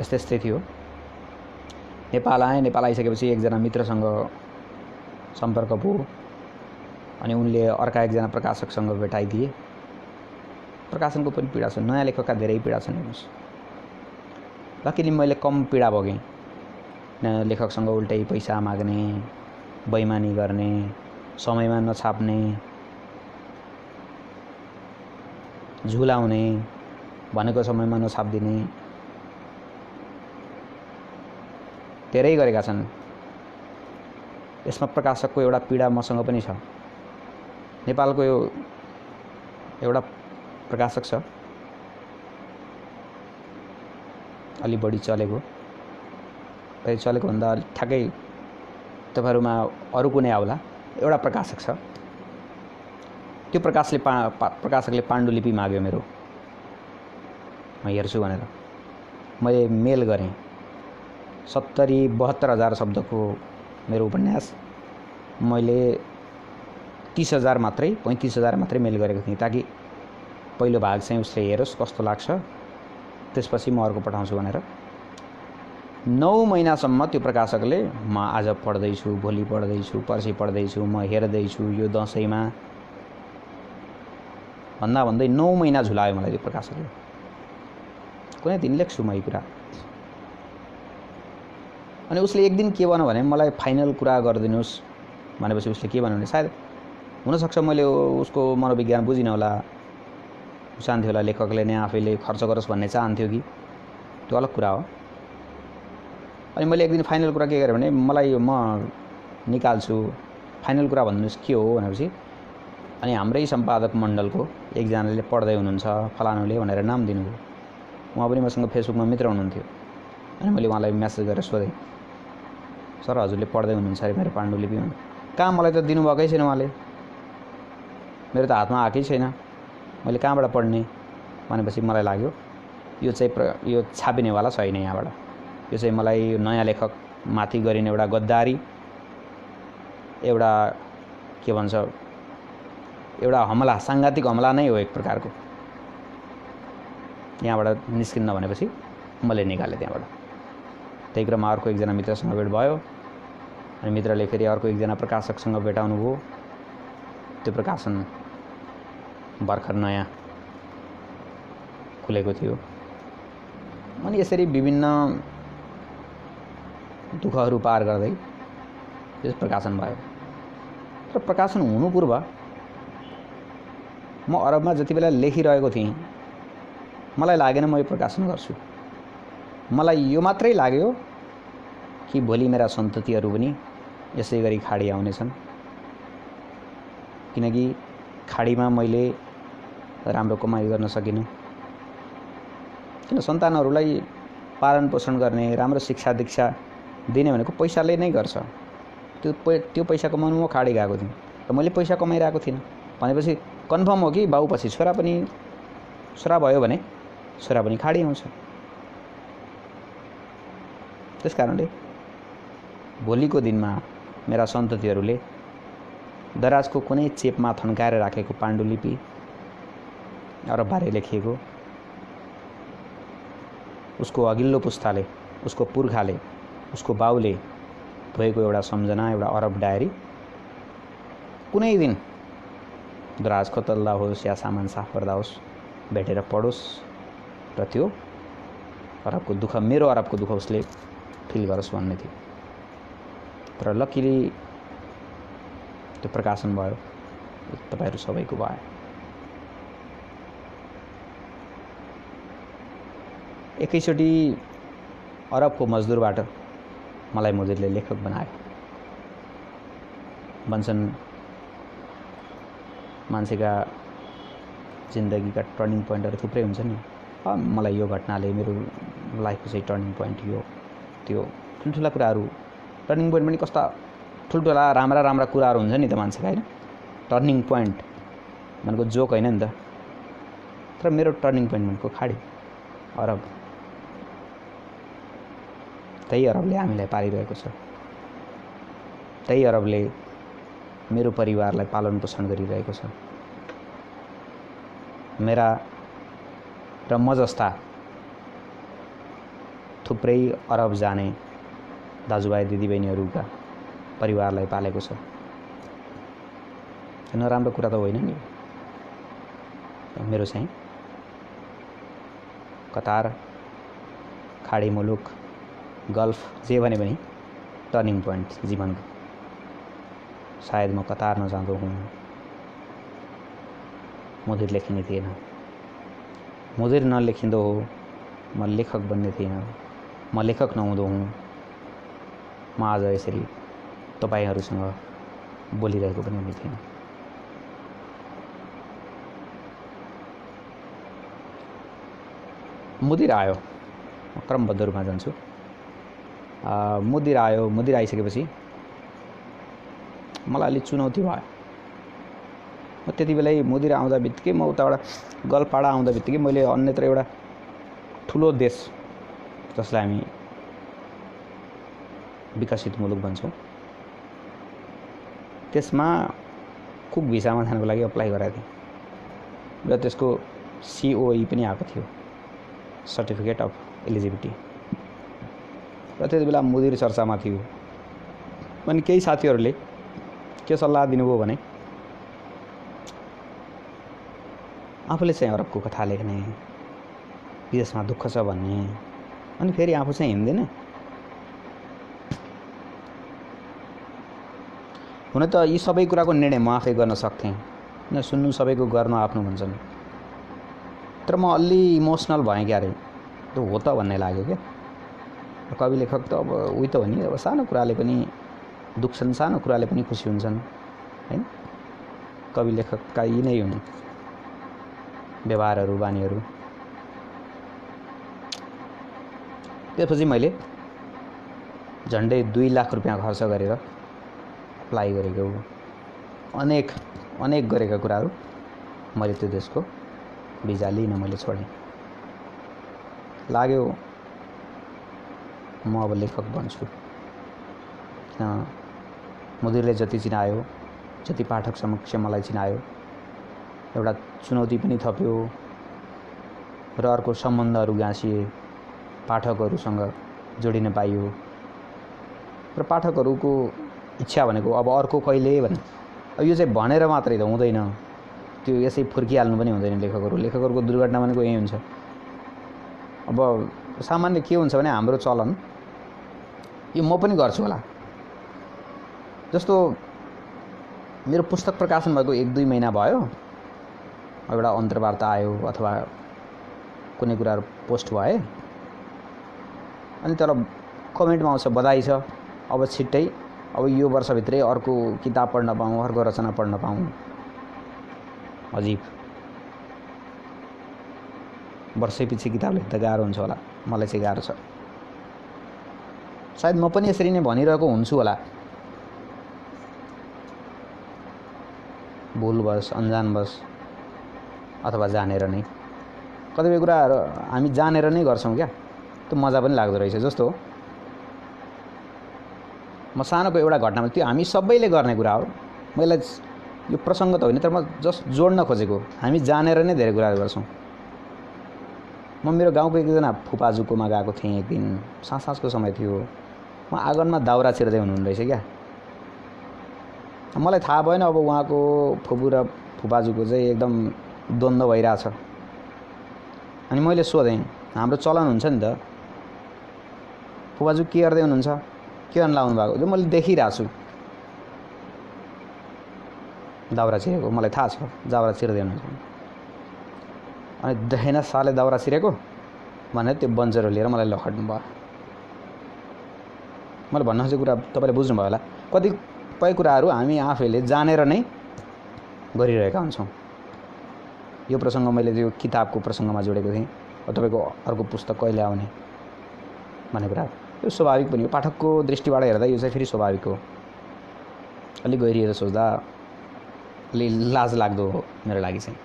यस्तै थियो। नेपाल आइसकेपछि एकजना मित्रसँग सम्पर्क भयो अनि उनले अर्का एकजना प्रकाशकसँग भेटाइदिए। प्रकाशनको पनि पीडा छ, नयाँ लेखकका धेरै पीडा छन्। हेर्नुहोस्, लकिली मैले कम पीडा भोगेँ। नयाँ लेखकसँग उल्टै पैसा माग्ने, बैमानी गर्ने, समयमा नछाप्ने, झुलाउने, भनेको समयमा नछापिदिने, धेरै गरेका छन्। यसमा प्रकाशकको एउटा पीडा मसँग पनि छ। नेपालको एउटा प्रकाशक छ, अलि बढी चलेको भन्दा ठ्याक्कै तपाईँहरूमा अरू कुनै आउला। एउटा प्रकाशक छ, त्यो प्रकाशकले पाण्डुलिपि माग्यो मेरो, म हेर्छु भनेर। मैले मेल गरेँ। 72 हजार शब्दको मेरो उपन्यास मैले 30,000 मात्रै 35,000 मात्रै मेल गरेको थिएँ, ताकि पहिलो भाग चाहिँ उसले हेरोस् कस्तो लाग्छ, त्यसपछि म अर्को पठाउँछु भनेर। 9 महिनासम्म त्यो प्रकाशकले म आज पढ्दैछु, भोलि पढ्दैछु, पर्सि पढ्दैछु, म हेर्दैछु, यो दसैँमा भन्दै 9 महिना झुलायो मलाई त्यो प्रकाशकले। कुनै दिन लेख्छु म यो कुरा। अनि उसले एक दिन के भन्यो भने मलाई फाइनल कुरा गरिदिनुहोस् भनेपछि उसले के भन्यो भने सायद हुनसक्छ मैले उसको मनोविज्ञान बुझिनँ होला, चाहन्थ्यो होला लेखकले नै आफैले खर्च गरोस् भन्ने चाहन्थ्यो कि, त्यो अलग कुरा हो। अनि मैले एक दिन फाइनल कुरा के गरेँ भने मलाई म निकाल्छु, फाइनल कुरा भन्नुहोस् के हो भनेपछि अनि हाम्रै सम्पादक मण्डलको एकजनाले पढ्दै हुनुहुन्छ फलानुले भनेर नाम दिनुभयो। उहाँ पनि मसँग फेसबुकमा मित्र हुनुहुन्थ्यो। अनि मैले उहाँलाई मेसेज गरेर सोधेँ, सर हजुरले पढ्दै हुनुहुन्छ अरे मेरो पाण्डुलिपि? कहाँ, मलाई त दिनुभएकै छैन उहाँले, मेरो त हातमा आएकै छैन, मैले कहाँबाट पढ्ने भनेपछि मलाई लाग्यो यो चाहिँ यो छापिनेवाला छैन यहाँबाट, यो चाहिँ मलाई नयाँ लेखक माथि गरिने एउटा गद्दारी, एउटा के भन्छ, एउटा हमला, साङ्घातिक हमला नै हो एक प्रकारको। यहाँबाट निस्किन्न भनेपछि मैले निकालेँ त्यहाँबाट। त्यही क्रममा अर्को एकजना मित्रसँग भेट भयो अनि मित्रले फेरि अर्को एकजना प्रकाशकसँग भेटाउनु भयो। त्यो प्रकाशन भर्खर नयाँ खुलेको थियो। अनि यसरी विभिन्न दुःखहरू पार गर्दै यस प्रकाशन भयो। र प्रकाशन हुनु पूर्व म अरबमा जति बेला लेखिरहेको थिएँ मलाई लागेन म यो प्रकाशन गर्छु। मलाई यो मात्रै लाग्यो कि भोलि मेरा सन्ततिहरू पनि यसै गरी खाडी आउनेछन्, किनकि खाडीमा मैले राम्रो कमाइ गर्न सकिनँ। किन सन्तानहरूलाई पालन पोषण गर्ने, राम्रो शिक्षा दीक्षा दिने भनेको पैसाले नै गर्छ। त्यो पैसा कमाउनु म खाडी गएको थिएँ र मैले पैसा कमाइरहेको थिइनँ भनेपछि कन्फर्म हो कि बाउपछि छोरा भयो भने छोरा पनि खाडी आउँछ। त्यस कारणले भोलिको दिनमा मेरा सन्ततिहरूले दराजको कुनै चेपमा थन्काएर राखेको पाण्डुलिपि अरबबारे लेखिएको, उसको अघिल्लो पुस्ताले, उसको पुर्खाले, उसको बाउले भएको एउटा सम्झना, एउटा अरब डायरी कुनै दिन दराज खतल्दा होस् या सामान साफ गर्दा होस् भेटेर पढोस् र त्यो अरबको दुःख, मेरो अरबको दुःख उसले फिल गरोस् भन्ने थियो। तर लकिली त्यो प्रकाशन भयो, तपाईहरू सबैको भयो। एकैचोटि अरबको मजदुरबाट मलाई मुदिरले लेखक बनायो। भन्छन् मान्छेका जिन्दगीका टर्निङ पोइन्टहरू थुप्रै हुन्छन् नि। मलाई यो घटनाले मेरो लाइफको चाहिँ टर्निङ पोइन्ट यो त्यो ठुल्ठुला कुराहरू, टर्निङ पोइन्ट पनि कस्ता ठुल्ठुला राम्रा कुराहरू हुन्छ नि त मान्छेका, होइन? टर्निङ पोइन्ट भनेको जोक होइन नि त। तर मेरो टर्निङ पोइन्ट भनेको खाडी, अरब। त्यही अरबले हामीलाई पालिरहेको छ, त्यही अरबले मेरो परिवारलाई पालन पोषण गरिरहेको छ। मेरा र म जस्ता थुप्रै अरब जाने दाजुभाइ दिदीबहिनीहरूका परिवारलाई पालेको छ। नराम्रो कुरा त होइन नि। मेरो चाहिँ कतार, खाडी मुलुक, गल्फ जे भने पनि टर्निङ पोइन्ट जीवनको। सायद म कतार नजाँदो हुँ, मुदिर लेखिने थिएन। मुदिर नलेखिँदो हो म लेखक बन्ने थिएन। म लेखक नहुँदो हुँ म आज यसरी तपाईहरूसँग बोलिरहेको पनि हुने थिएन। मुदिर आयो, म क्रमबद्ध रूपमा जान्छु। मुदिर आयो, मुदिर आइसकेपछि मलाई अलि चुनौती भयो। म त्यति बेलै मुदिर आउँदा बित्तिकै, म उताबाट गलपाडा आउँदा बित्तिकै मैले अन्यत्र एउटा ठुलो देश जसलाई हामी विकसित मुलुक भन्छौँ त्यसमा कुक भिसामा जानको लागि अप्लाई गरेको थिएँ र त्यसको COE पनि आएको थियो, सर्टिफिकेट अफ एलिजिबिलिटी। र त्यति बेला मुदिर चर्चामा थियो। अनि केही साथीहरूले के सल्लाह दिनुभयो भने आफूले चाहिँ अरबको कथा लेख्ने, विदेशमा दुःख छ भन्ने, अनि फेरि आफू चाहिँ हिँड्दैन। हुन त यी सबै कुराको निर्णय म आफै गर्न सक्थेँ, न सुन्नु सबैको गर्नु आफ्नो भन्छन्। तर म अलि इमोसनल भएँ क्यारे, त्यो हो त भन्ने लाग्यो क्या। कवि लेखक त अब उही त हो नि, अब सानो कुराले पनि दुख्छन्, सानो कुराले पनि खुसी हुन्छन्, हैन? कवि लेखकका यी नै हुन् व्यवहारहरू, बानीहरू। त्यसपछि मैले झन्डै 2 लाख रुपियाँ खर्च गरेर अप्लाई गरेको, अनेक गरेका कुराहरू मैले त्यो देशको भिजा लिन मैले छोडेँ। लाग्यो म अब लेखक बन्छु, किन मुदिरले जति चिनायो, जति पाठक समक्ष मलाई चिनायो, एउटा चुनौती पनि थप्यो र अर्को सम्बन्धहरू गाँसिए, पाठकहरूसँग जोडिन पाइयो र पाठकहरूको इच्छा भनेको अब अर्को कहिले भने अब यो चाहिँ भनेर मात्रै त हुँदैन, त्यो यसै फुर्किहाल्नु पनि हुँदैन। लेखकहरूको दुर्घटना भनेको यही हुन्छ। अब सामान्य के हुन्छ भने हाम्रो चलन यो म पनि गर्छु होला, जस्तो मेरो पुस्तक प्रकाशन भएको 1-2 महिना भयो, एउटा अन्तर्वार्ता आयो अथवा कुनै कुराहरू पोस्ट भए, अनि तर कमेन्टमा आउँछ बधाई छ, अब छिट्टै अब यो वर्षभित्रै अर्को किताब पढ्न पाऊँ, अर्को रचना पढ्न पाऊँ। अजीब, वर्षैपछि किताब लेख्दा गाह्रो हुन्छ होला, मलाई चाहिँ गाह्रो छ। सायद म पनि यसरी नै भनिरहेको हुन्छु होला, भुलवश, अन्जानवश अथवा जानेर नै। कतिपय कुराहरू हामी जानेर नै गर्छौँ क्या, त्यो मजा पनि लाग्दो रहेछ। जस्तो म सानोको एउटा घटनामा, त्यो हामी सबैले गर्ने कुरा हो, मैले यो प्रसङ्ग त होइन तर म जस्ट जोड्न खोजेको, हामी जानेर नै धेरै कुराहरू गर्छौँ। म मेरो गाउँको एकजना फुपाजुकोमा गएको थिएँ एक दिन, साँझको समय थियो। म आँगनमा दाउरा छिर्दै हुनुहुँदो रहेछ क्या। मलाई थाहा भएन अब उहाँको फुपू र फुपाजुको चाहिँ एकदम द्वन्द्व भइरहेछ। अनि मैले सोधेँ, हाम्रो चलन हुन्छ नि त, फुपाजु के गर्दै हुनुहुन्छ, के गर्न लाउनु भएको, जो मैले देखिरहेको छु दाउरा छिरेको, मलाई थाहा छ दाउरा छिर्दै हुनुहुन्छ। अनि देखेन साले दाउरा छिरेको भनेर त्यो बन्चरो लिएर मलाई लखट्नु भयो। मैले भन्न खोजेको कुरा तपाईँले बुझ्नुभयो होला, कतिपय कुराहरू हामी आफैले जानेर नै गरिरहेका हुन्छौँ। यो प्रसङ्ग मैले त्यो किताबको प्रसङ्गमा जोडेको थिएँ। तपाईँको अर्को पुस्तक कहिले आउने भन्ने कुरा, यो स्वाभाविक पनि हो, पाठकको दृष्टिबाट हेर्दा यो चाहिँ फेरि स्वाभाविक हो। अलिक गहिरिएर सोच्दा अलि लाज लाग्दो हो मेरो लागि चाहिँ।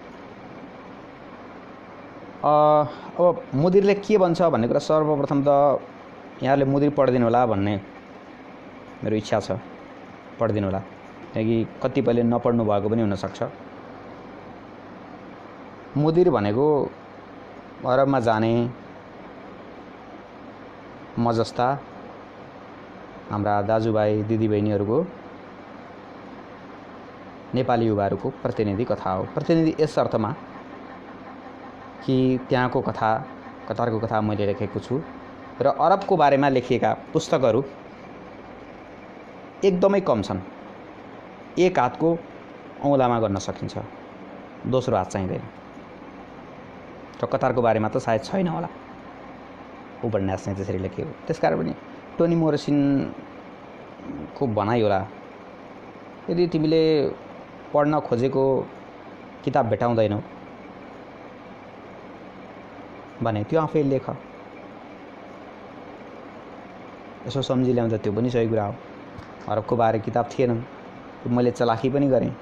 अब मुदिरले के भन्छ भन्ने कुरा सर्वप्रथम त यहाँले मुदिर पढिदिनु होला भन्ने मेरो इच्छा छ, पढिदिनु होला, किनकि कतिपयले नपढ्नु भएको पनि हुनसक्छ। मुदिर भनेको अरबमा जाने म जस्ता हाम्रा दाजुभाइ दिदीबहिनीहरूको, नेपाली युवाहरूको प्रतिनिधि कथा हो। प्रतिनिधि यस अर्थमा कि त्यहाँको कथा, कतारको कथा मैले लेखेको छु र अरबको बारेमा लेखिएका पुस्तकहरू एकदमै कम छन्। एक हातको औँलामा गर्न सकिन्छ, दोस्रो हात चाहिँदैन। र कतारको बारेमा त सायद छैन होला, उपन्यास चाहिँ त्यसरी लेखिएको। त्यसकारण पनि टोनी मोरिसनको भनाइ होला, यदि तिमीले पढ्न खोजेको किताब भेटाउँदैनौ भने त्यो आफै लेख। यसो सम्झी ल्याउँदा त्यो पनि सही कुरा हो। अरबको बारे किताब थिएनन्, मैले चलाखी पनि गरेँ।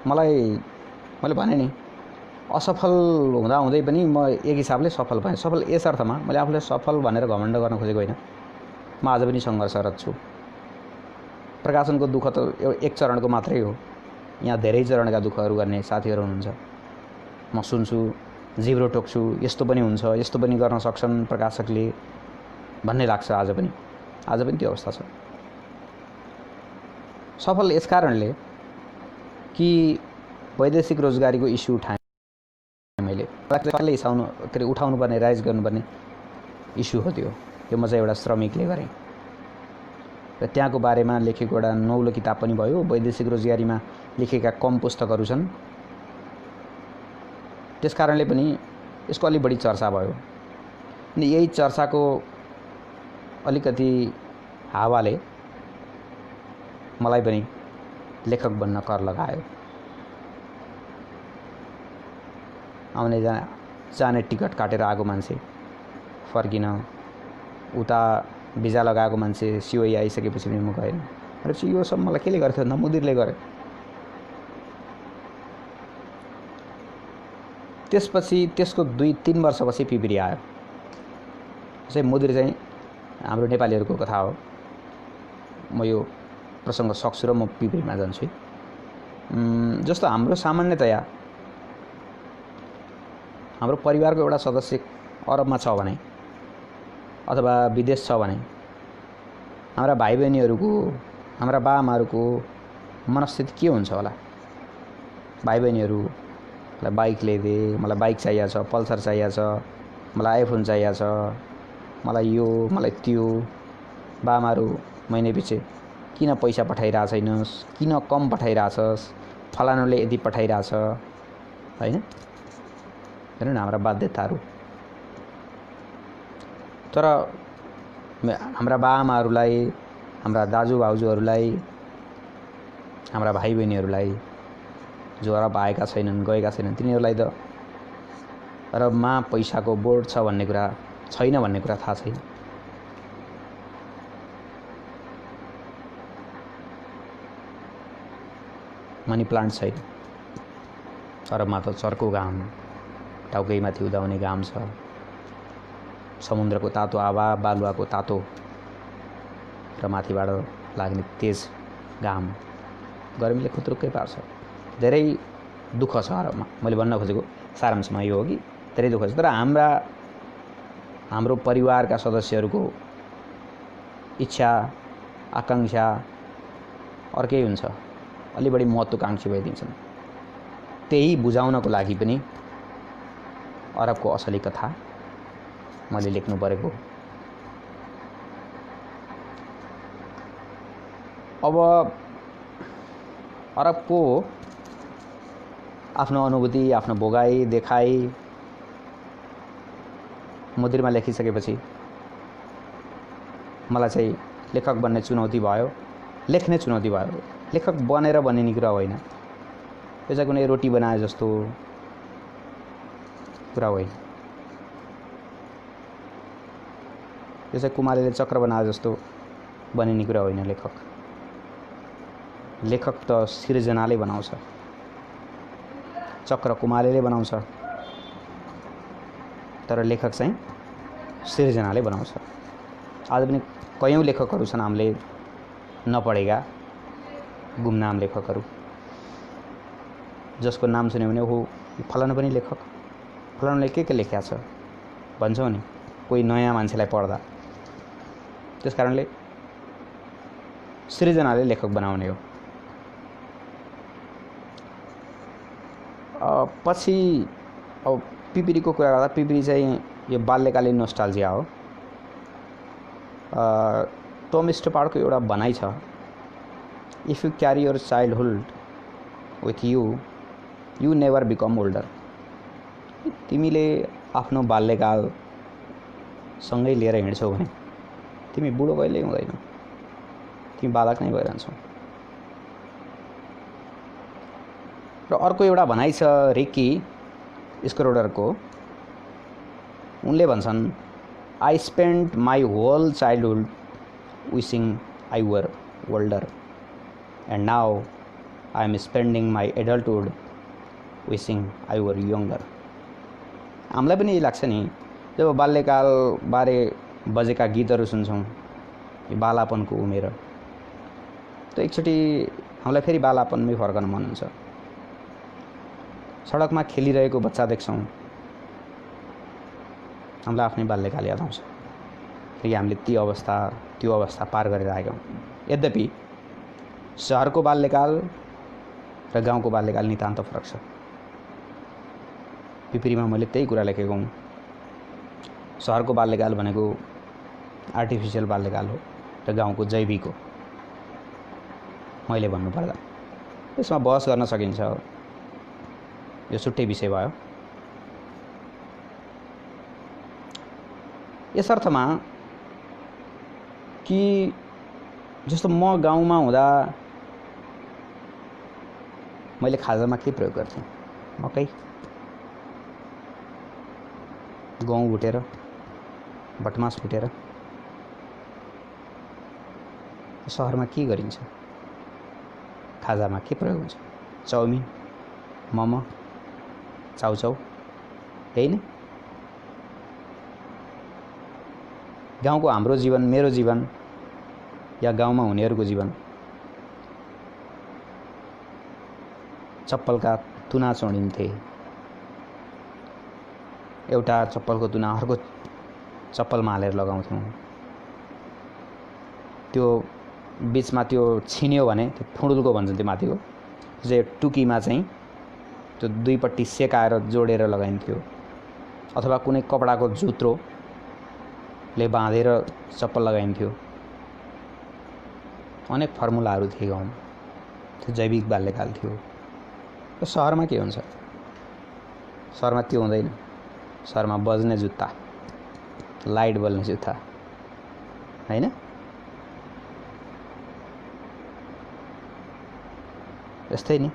मैले भने नि, असफल हुँदाहुँदै पनि म एक हिसाबले सफल भएँ। सफल यस अर्थमा, मैले आफूलाई सफल भनेर घमण्ड गर्न खोजेको होइन, म आज पनि सङ्घर्षरत छु। प्रकाशनको दुःख त एक चरणको मात्रै हो, यहाँ धेरै चरणका दुःखहरू गर्ने साथीहरू हुनुहुन्छ। म सुन्छु, जिब्रो टोक्छु, यस्तो पनि हुन्छ, यस्तो पनि गर्न सक्छन् प्रकाशकले भन्ने लाग्छ। आज पनि त्यो अवस्था छ। सफल यस कारणले कि वैदेशिक रोजगारीको इस्यु उठाएँ मैले, उठाउनु पर्ने, राइज गर्नुपर्ने इस्यु हो त्यो। म चाहिँ एउटा श्रमिकले गरेँ र त्यहाँको बारेमा लेखेको एउटा नौलो किताब पनि भयो। वैदेशिक रोजगारीमा लेखेका कम पुस्तकहरू छन्, त्यस कारणले पनि यसको अलि बढी चर्चा भयो। अनि यही चर्चाको अलिकति हावाले मलाई पनि लेखक बन्न कर लगायो। आउने जाने टिकट काटेर आएको मान्छे फर्किन, उता भिजा लगाएको मान्छे सिओई आइसकेपछि पनि म गएन। भनेपछि यो सब मलाई केले गर्थ्यो न, मुदिरले गरे। त्यसपछि त्यसको 2-3 वर्षपछि पिपिरी आयो। चाहिँ मुदिर चाहिँ हाम्रो नेपालीहरूको कथा हो। म यो प्रसङ्ग सक्छु र म पिपरीमा जान्छु। जस्तो हाम्रो सामान्यतया हाम्रो परिवारको एउटा सदस्य अरबमा छ भने अथवा विदेश छ भने हाम्रा भाइ बहिनीहरूको, हाम्रा बाआमाहरूको मनस्थिति के हुन्छ होला? भाइ बहिनीहरूलाई बाइक ल्याइदे, मलाई बाइक चाहिएको छ, पल्सर चाहिएको छ, मलाई आइफोन चाहिएको छ, मलाई यो मलाई त्यो। बाआमाहरू महिने पछि किन पैसा पठाइरहेको छैनस्, किन कम पठाइरहेछस्, फलानुले यदि पठाइरहेछ, होइन? हेर्नु न हाम्रा बाध्यताहरू। तर हाम्रा बाआमाहरूलाई, हाम्रा दाजुभाउजूहरूलाई, हाम्रा भाइ बहिनीहरूलाई जो अरब आएका छैनन्, गएका छैनन्, तिनीहरूलाई त अरबमा पैसाको बोर्ड छ भन्ने कुरा, छैन भन्ने कुरा थाहा छैन। मनी प्लान्ट छैन। अरबमा त चर्को घाम, टाउकैमाथि उदाउने घाम छ, समुद्रको तातो हावा, बालुवाको तातो र माथिबाट लाग्ने तेज घाम गर्मीले खुत्रुक्कै पार्छ। धेरै दुःख छ अरबमा। मैले भन्न खोजेको सारांशमा यो हो कि धेरै दुःख छ। तर हाम्रो परिवारका सदस्यहरूको इच्छा, आकाङ्क्षा अर्कै हुन्छ, अलि बढी महत्त्वकाङ्क्षी भइदिन्छन्। त्यही बुझाउनको लागि पनि अरबको असली कथा मैले लेख्नु परेको। अब अरबको आफ्नो अनुभूति, आफ्नो भोगाई देखाई मुद्रिमा लेखिसकेपछि मलाई चाहिँ लेखक बन्ने चुनौती भयो, लेख्ने चुनौती भयो। लेखक बनेर बनिने कुरा होइन, यो चाहिँ कुनै रोटी बनाए जस्तो कुरा होइन। यो चाहिँ कुमालेले चक्र बनाए जस्तो बनिने कुरा होइन। लेखक त सिर्जनाले बनाउँछ, चक्र कुमालेले बनाउँछ, तर लेखक चाहिँ सिर्जनाले बनाउँछ। आज पनि कयौँ लेखकहरू छन् हामीले नपढेका, गुमनाम लेखकहरू, जसको नाम सुन्यो भने हो फलानु पनि लेखक, फलानुले के लेख्या छ भन्छौँ नि कोही नयाँ मान्छेलाई पढ्दा। त्यस कारणले सृजनाले लेखक बनाउने हो। पछि अब पिपिरीको कुरा गर्दा, पिपिरी चाहिँ यो बाल्यकालीन नोस्टाल्जिया हो। टम स्टुपार्टको एउटा भनाइ छ, if you carry your childhood with you, you never become older. तिमीले आफ्नो बाल्यकाल सँगै लिएर हिँड्छौ भने तिमी बुढो कहिल्यै हुँदैनौ, तिमी बालक नै भइरहन्छौ। र अर्को एउटा भनाइ छ रिकी स्क्रोडरको, उनले भन्छन्, I spend my whole childhood wishing I were older and now I am spending my adulthood wishing I were younger. हामीलाई पनि यही लाग्छ नि, जब बाल्यकाल बारे बजेका गीतहरू सुन्छौँ, यो बालापनको उमेर, त एकचोटि हामीलाई फेरि बालापनमै फर्कन मन हुन्छ। सडकमा खेलिरहेको बच्चा देख्छौँ, हामीलाई आफ्नै बाल्यकाल याद आउँछ, किनकि हामीले त्यो अवस्था पार गरेर आएका हौँ। यद्यपि सहरको बाल्यकाल र गाउँको बाल्यकाल नितान्त फरक छ। पिपिरीमा मैले त्यही कुरा लेखेको हुँ। सहरको बाल्यकाल भनेको आर्टिफिसियल बाल्यकाल हो र गाउँको जैविक हो। मैले भन्नुपर्दा यसमा बहस गर्न सकिन्छ, यो छुट्टै विषय भयो। यस अर्थमा कि जस्तो म गाउँमा हुँदा मैले खाजामा के प्रयोग गर्थेँ? मकै, गहुँ भुटेर, भटमास भुटेर। सहरमा के गरिन्छ? खाजामा के प्रयोग हुन्छ? चाउमिन, मोमो, चाउचाउ, त्यही नै। गाउँको हाम्रो जीवन, मेरो जीवन या गाउँमा हुनेहरूको जीवन चप्पलका तुना चोडिन्थे। एउटा चप्पलको तुना अर्को चप्पलमा हालेर लगाउँथ्यौँ। त्यो बिचमा त्यो छिन्यो भने त्यो फुडुलको भन्छन् त्यो माथिको चाहिँ टुकीमा चाहिँ त्यो दुईपट्टि सेकाएर जोडेर लगाइन्थ्यो, अथवा कुनै कपडाको जुत्रोले बाँधेर चप्पल लगाइन्थ्यो। अनेक फर्मुलाहरू थिए गाउँमा। त्यो जैविक बाल्यकाल थियो। र सहरमा के हुन्छ? सहरमा त्यो हुँदैन। सहरमा बज्ने जुत्ता, लाइट बल्ने जुत्ता, हैन? यस्तै नि।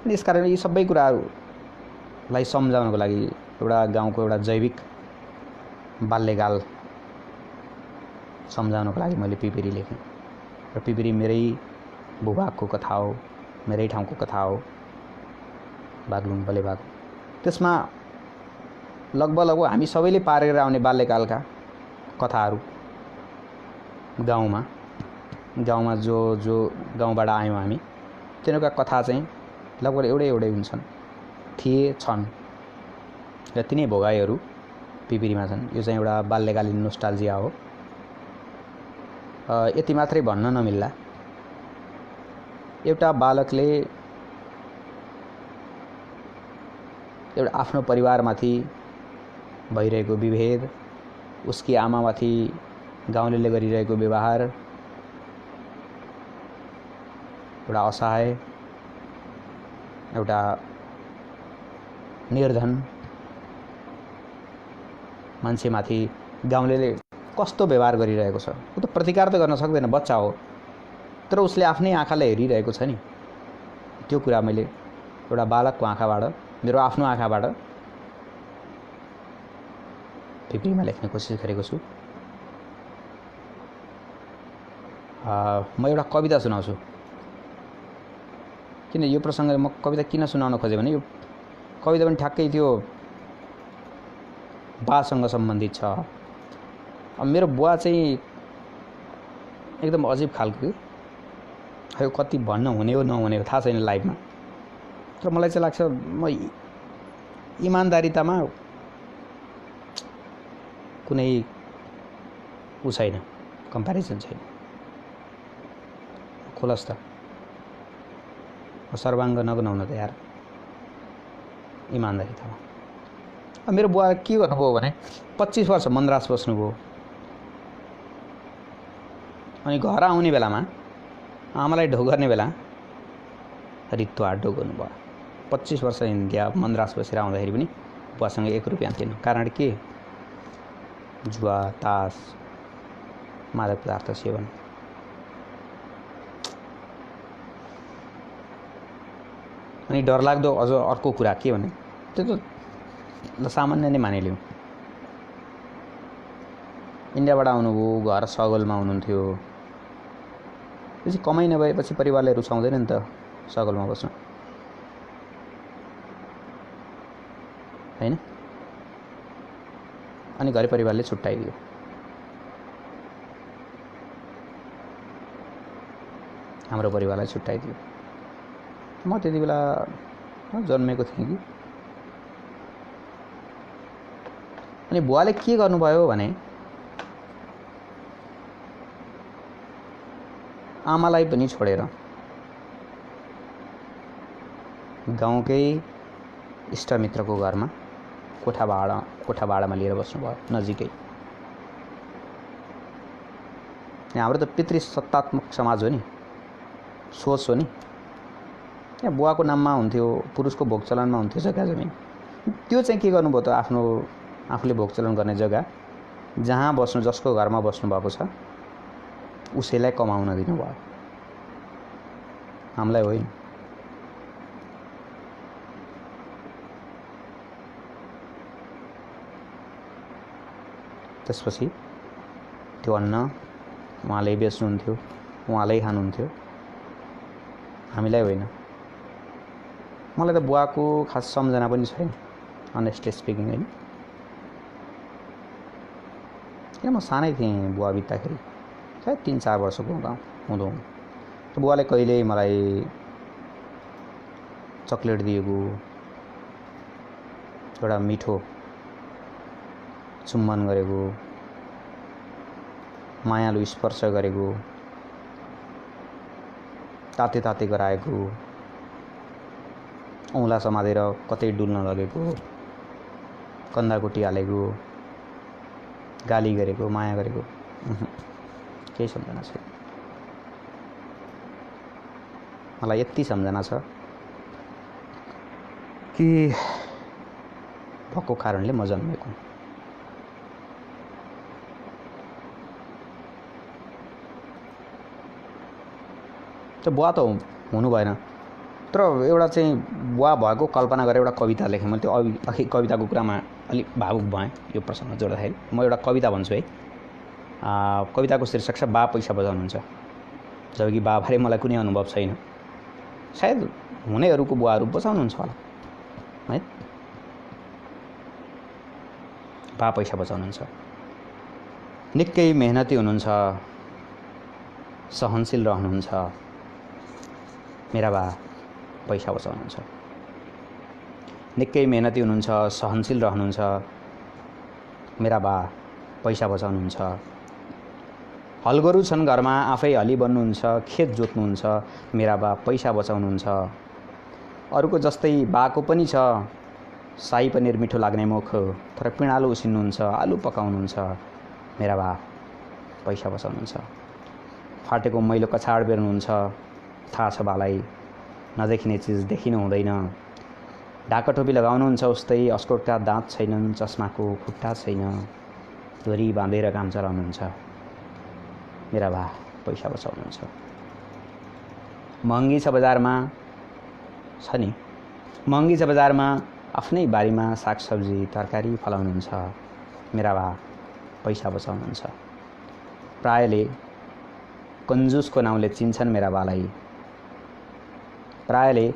यसकारण यी सबै कुराहरूलाई सम्झाउनको लागि एउटा गाउँको एउटा जैविक बाल्यकाल सम्झाउनको लागि मैले पिपिरी लेखेँ। र पिपिरी मेरै भूभागको कथा हो, मेरै ठाउँको कथा हो, बागलुङ बलेबाग। त्यसमा लगभग हामी सबैले पारेर आउने बाल्यकालका कथाहरू गाउँमा जो गाउँबाट आयौँ हामी, तिनीहरूका कथा चाहिँ लगभग एउटै हुन्छन्, छन् र तिनै भोगाइहरू पिपिरीमा छन्। यो चाहिँ एउटा बाल्यकालीन नोस्टाल्जिया हो। यति मात्रै भन्न नमिल्ला, एउटा बालकले एउटा आफ्नो परिवारमाथि भइरहेको विभेद, उसकी आमामाथि गाउँलेले गरिरहेको व्यवहार, एउटा असहाय, एउटा निर्धन मान्छेमाथि गाउँलेले कस्तो व्यवहार गरिरहेको छ, ऊ त प्रतिकार त गर्न सक्दैन, बच्चा हो, तर उसले आफ्नै आँखाले हेरिरहेको छ नि। त्यो कुरा मैले एउटा बालकको आँखाबाट, मेरो आफ्नो आँखाबाट पिपिरीमा लेख्ने कोसिस गरेको छु। म एउटा कविता सुनाउँछु। किन यो प्रसङ्गले म कविता किन सुनाउन खोजेँ भने यो कविता पनि ठ्याक्कै त्यो बासँग सम्बन्धित छ। अब मेरो बुवा चाहिँ एकदम अजिब खालको, यो कति भन्न हुने हो नहुने हो थाहा छैन लाइफमा, तर मलाई चाहिँ लाग्छ म इमान्दारितामा कुनै ऊ छैन, कम्प्यारिजन छैन। खोलस् त सर्वाङ्ग नगनाउन त यार इमान्दारितामा। अब मेरो बुवा के गर्नुभयो भने 25 वर्ष मन्द्रास बस्नुभयो, अनि घर आउने बेलामा आमालाई ढोग गर्ने बेला रित्तो हात ढोग गर्नुभयो। 25 वर्ष इन्डिया मन्द्रास बसेर आउँदाखेरि पनि बुवासँग 1 रुपियाँ थिएन। कारण के? जुवा, तास, मादक पदार्थ सेवन। अनि डरलाग्दो अझ अर्को कुरा के भने त्यो त सामान्य नै मानिलिउँ। इन्डियाबाट आउनुभयो, घर सगोलमा हुनुहुन्थ्यो, त्यसपछि कमाइ नभएपछि परिवारले रुचाउँदैन नि त सगोलमा बस्न, हैन? अनि घर परिवारले छुट्याइदियो। हाम्रो परिवारलाई छुट्याइदियो। म त्यति बेला जन्मेको थिएँ कि। अनि बुवाले के गर्नुभयो भने आमालाई पनि छोडेर गाउँकै इष्टमित्रको घरमा कोठा भाडामा लिएर बस्नुभयो नजिकै। हाम्रो त पितृसत्तात्मक समाज हो नि, सोच हो नि। यहाँ बुवाको नाममा हुन्थ्यो, पुरुषको भोग चलनमा हुन्थ्यो जग्गा जमिन। त्यो चाहिँ के गर्नुभयो त आफूले भोग चलन गर्ने जग्गा जहाँ बस्नु, जसको घरमा बस्नु भएको छ उसैलाई कमाउन दिनुभयो, हामीलाई होइन। त्यसपछि त्यो अन्न उहाँले बेच्नुहुन्थ्यो, उहाँले खानुहुन्थ्यो, हामीलाई होइन। मलाई त बुवाको खास सम्झना पनि छैन, अनेस्टली स्पिकिङ, होइन। किन म सानै थिएँ बुवा बित्दाखेरि, सायद 3-4 वर्षको हुँदो त बुवाले कहिल्यै मलाई चक्लेट दिएको, एउटा मिठो चुम्बन गरेको, मायालु स्पर्श गरेको, ताते ताते गराएको, औँला समातेर कतै डुल्न लगेको, कन्दाकोटी हालेको, गाली गरेको, माया गरेको केही सम्झना छैन। मलाई यति सम्झना छ कि भएको कारणले म जन्मेको। त बुवा त हुनु भएन, तर एउटा चाहिँ बुवा भएको कल्पना गरेर एउटा कविता लेखेँ मैले। त्यो अघि कविताको कुरामा अलिक भावुक भएँ यो प्रसङ्ग जोड्दाखेरि। म एउटा कविता भन्छु है। कविताको शीर्षक छ बा पैसा बचाउनुहुन्छ। जबकि बाबाले मलाई कुनै अनुभव छैन, सायद हुनेहरूको बुवाहरू बचाउनुहुन्छ होला है। बा पैसा बचाउनुहुन्छ, निकै मेहनती हुनुहुन्छ, सहनशील रहनुहुन्छ। मेरा बा पैसा बचाउनुहुन्छ, निकै मेहनती हुनुहुन्छ, सहनशील रहनुहुन्छ। मेरा बा पैसा बचाउनुहुन्छ। हलगरु छन् घरमा, आफै हली बन्नुहुन्छ, खेत जोत्नुहुन्छ। मेरा बा पैसा बचाउनुहुन्छ। अरूको जस्तै बाको पनि छ शाही पनिर मिठो लाग्ने मुख, तर पिँडालु उसिन्नुहुन्छ, आलु पकाउनुहुन्छ। मेरा बा पैसा बचाउनुहुन्छ। फाटेको मैलो कछाड बेर्नुहुन्छ, थाहा छ बालाई नदेखिने चिज देखिनु हुँदैन। ढाका टोपी लगाउनुहुन्छ उस्तै, अस्कोटका दाँत छैनन्, चस्माको खुट्टा छैन, धुरी बाँधेर काम चलाउनुहुन्छ। मेरा बा पैसा बचाउनुहुन्छ। महँगी छ बजारमा, छ नि, महँगी छ बजारमा, आफ्नै बारीमा सागसब्जी तरकारी फलाउनुहुन्छ। मेरा बा पैसा बचाउनुहुन्छ। प्रायले कन्जुसको नाउँले चिन्छन् मेरा बालाई, प्रायले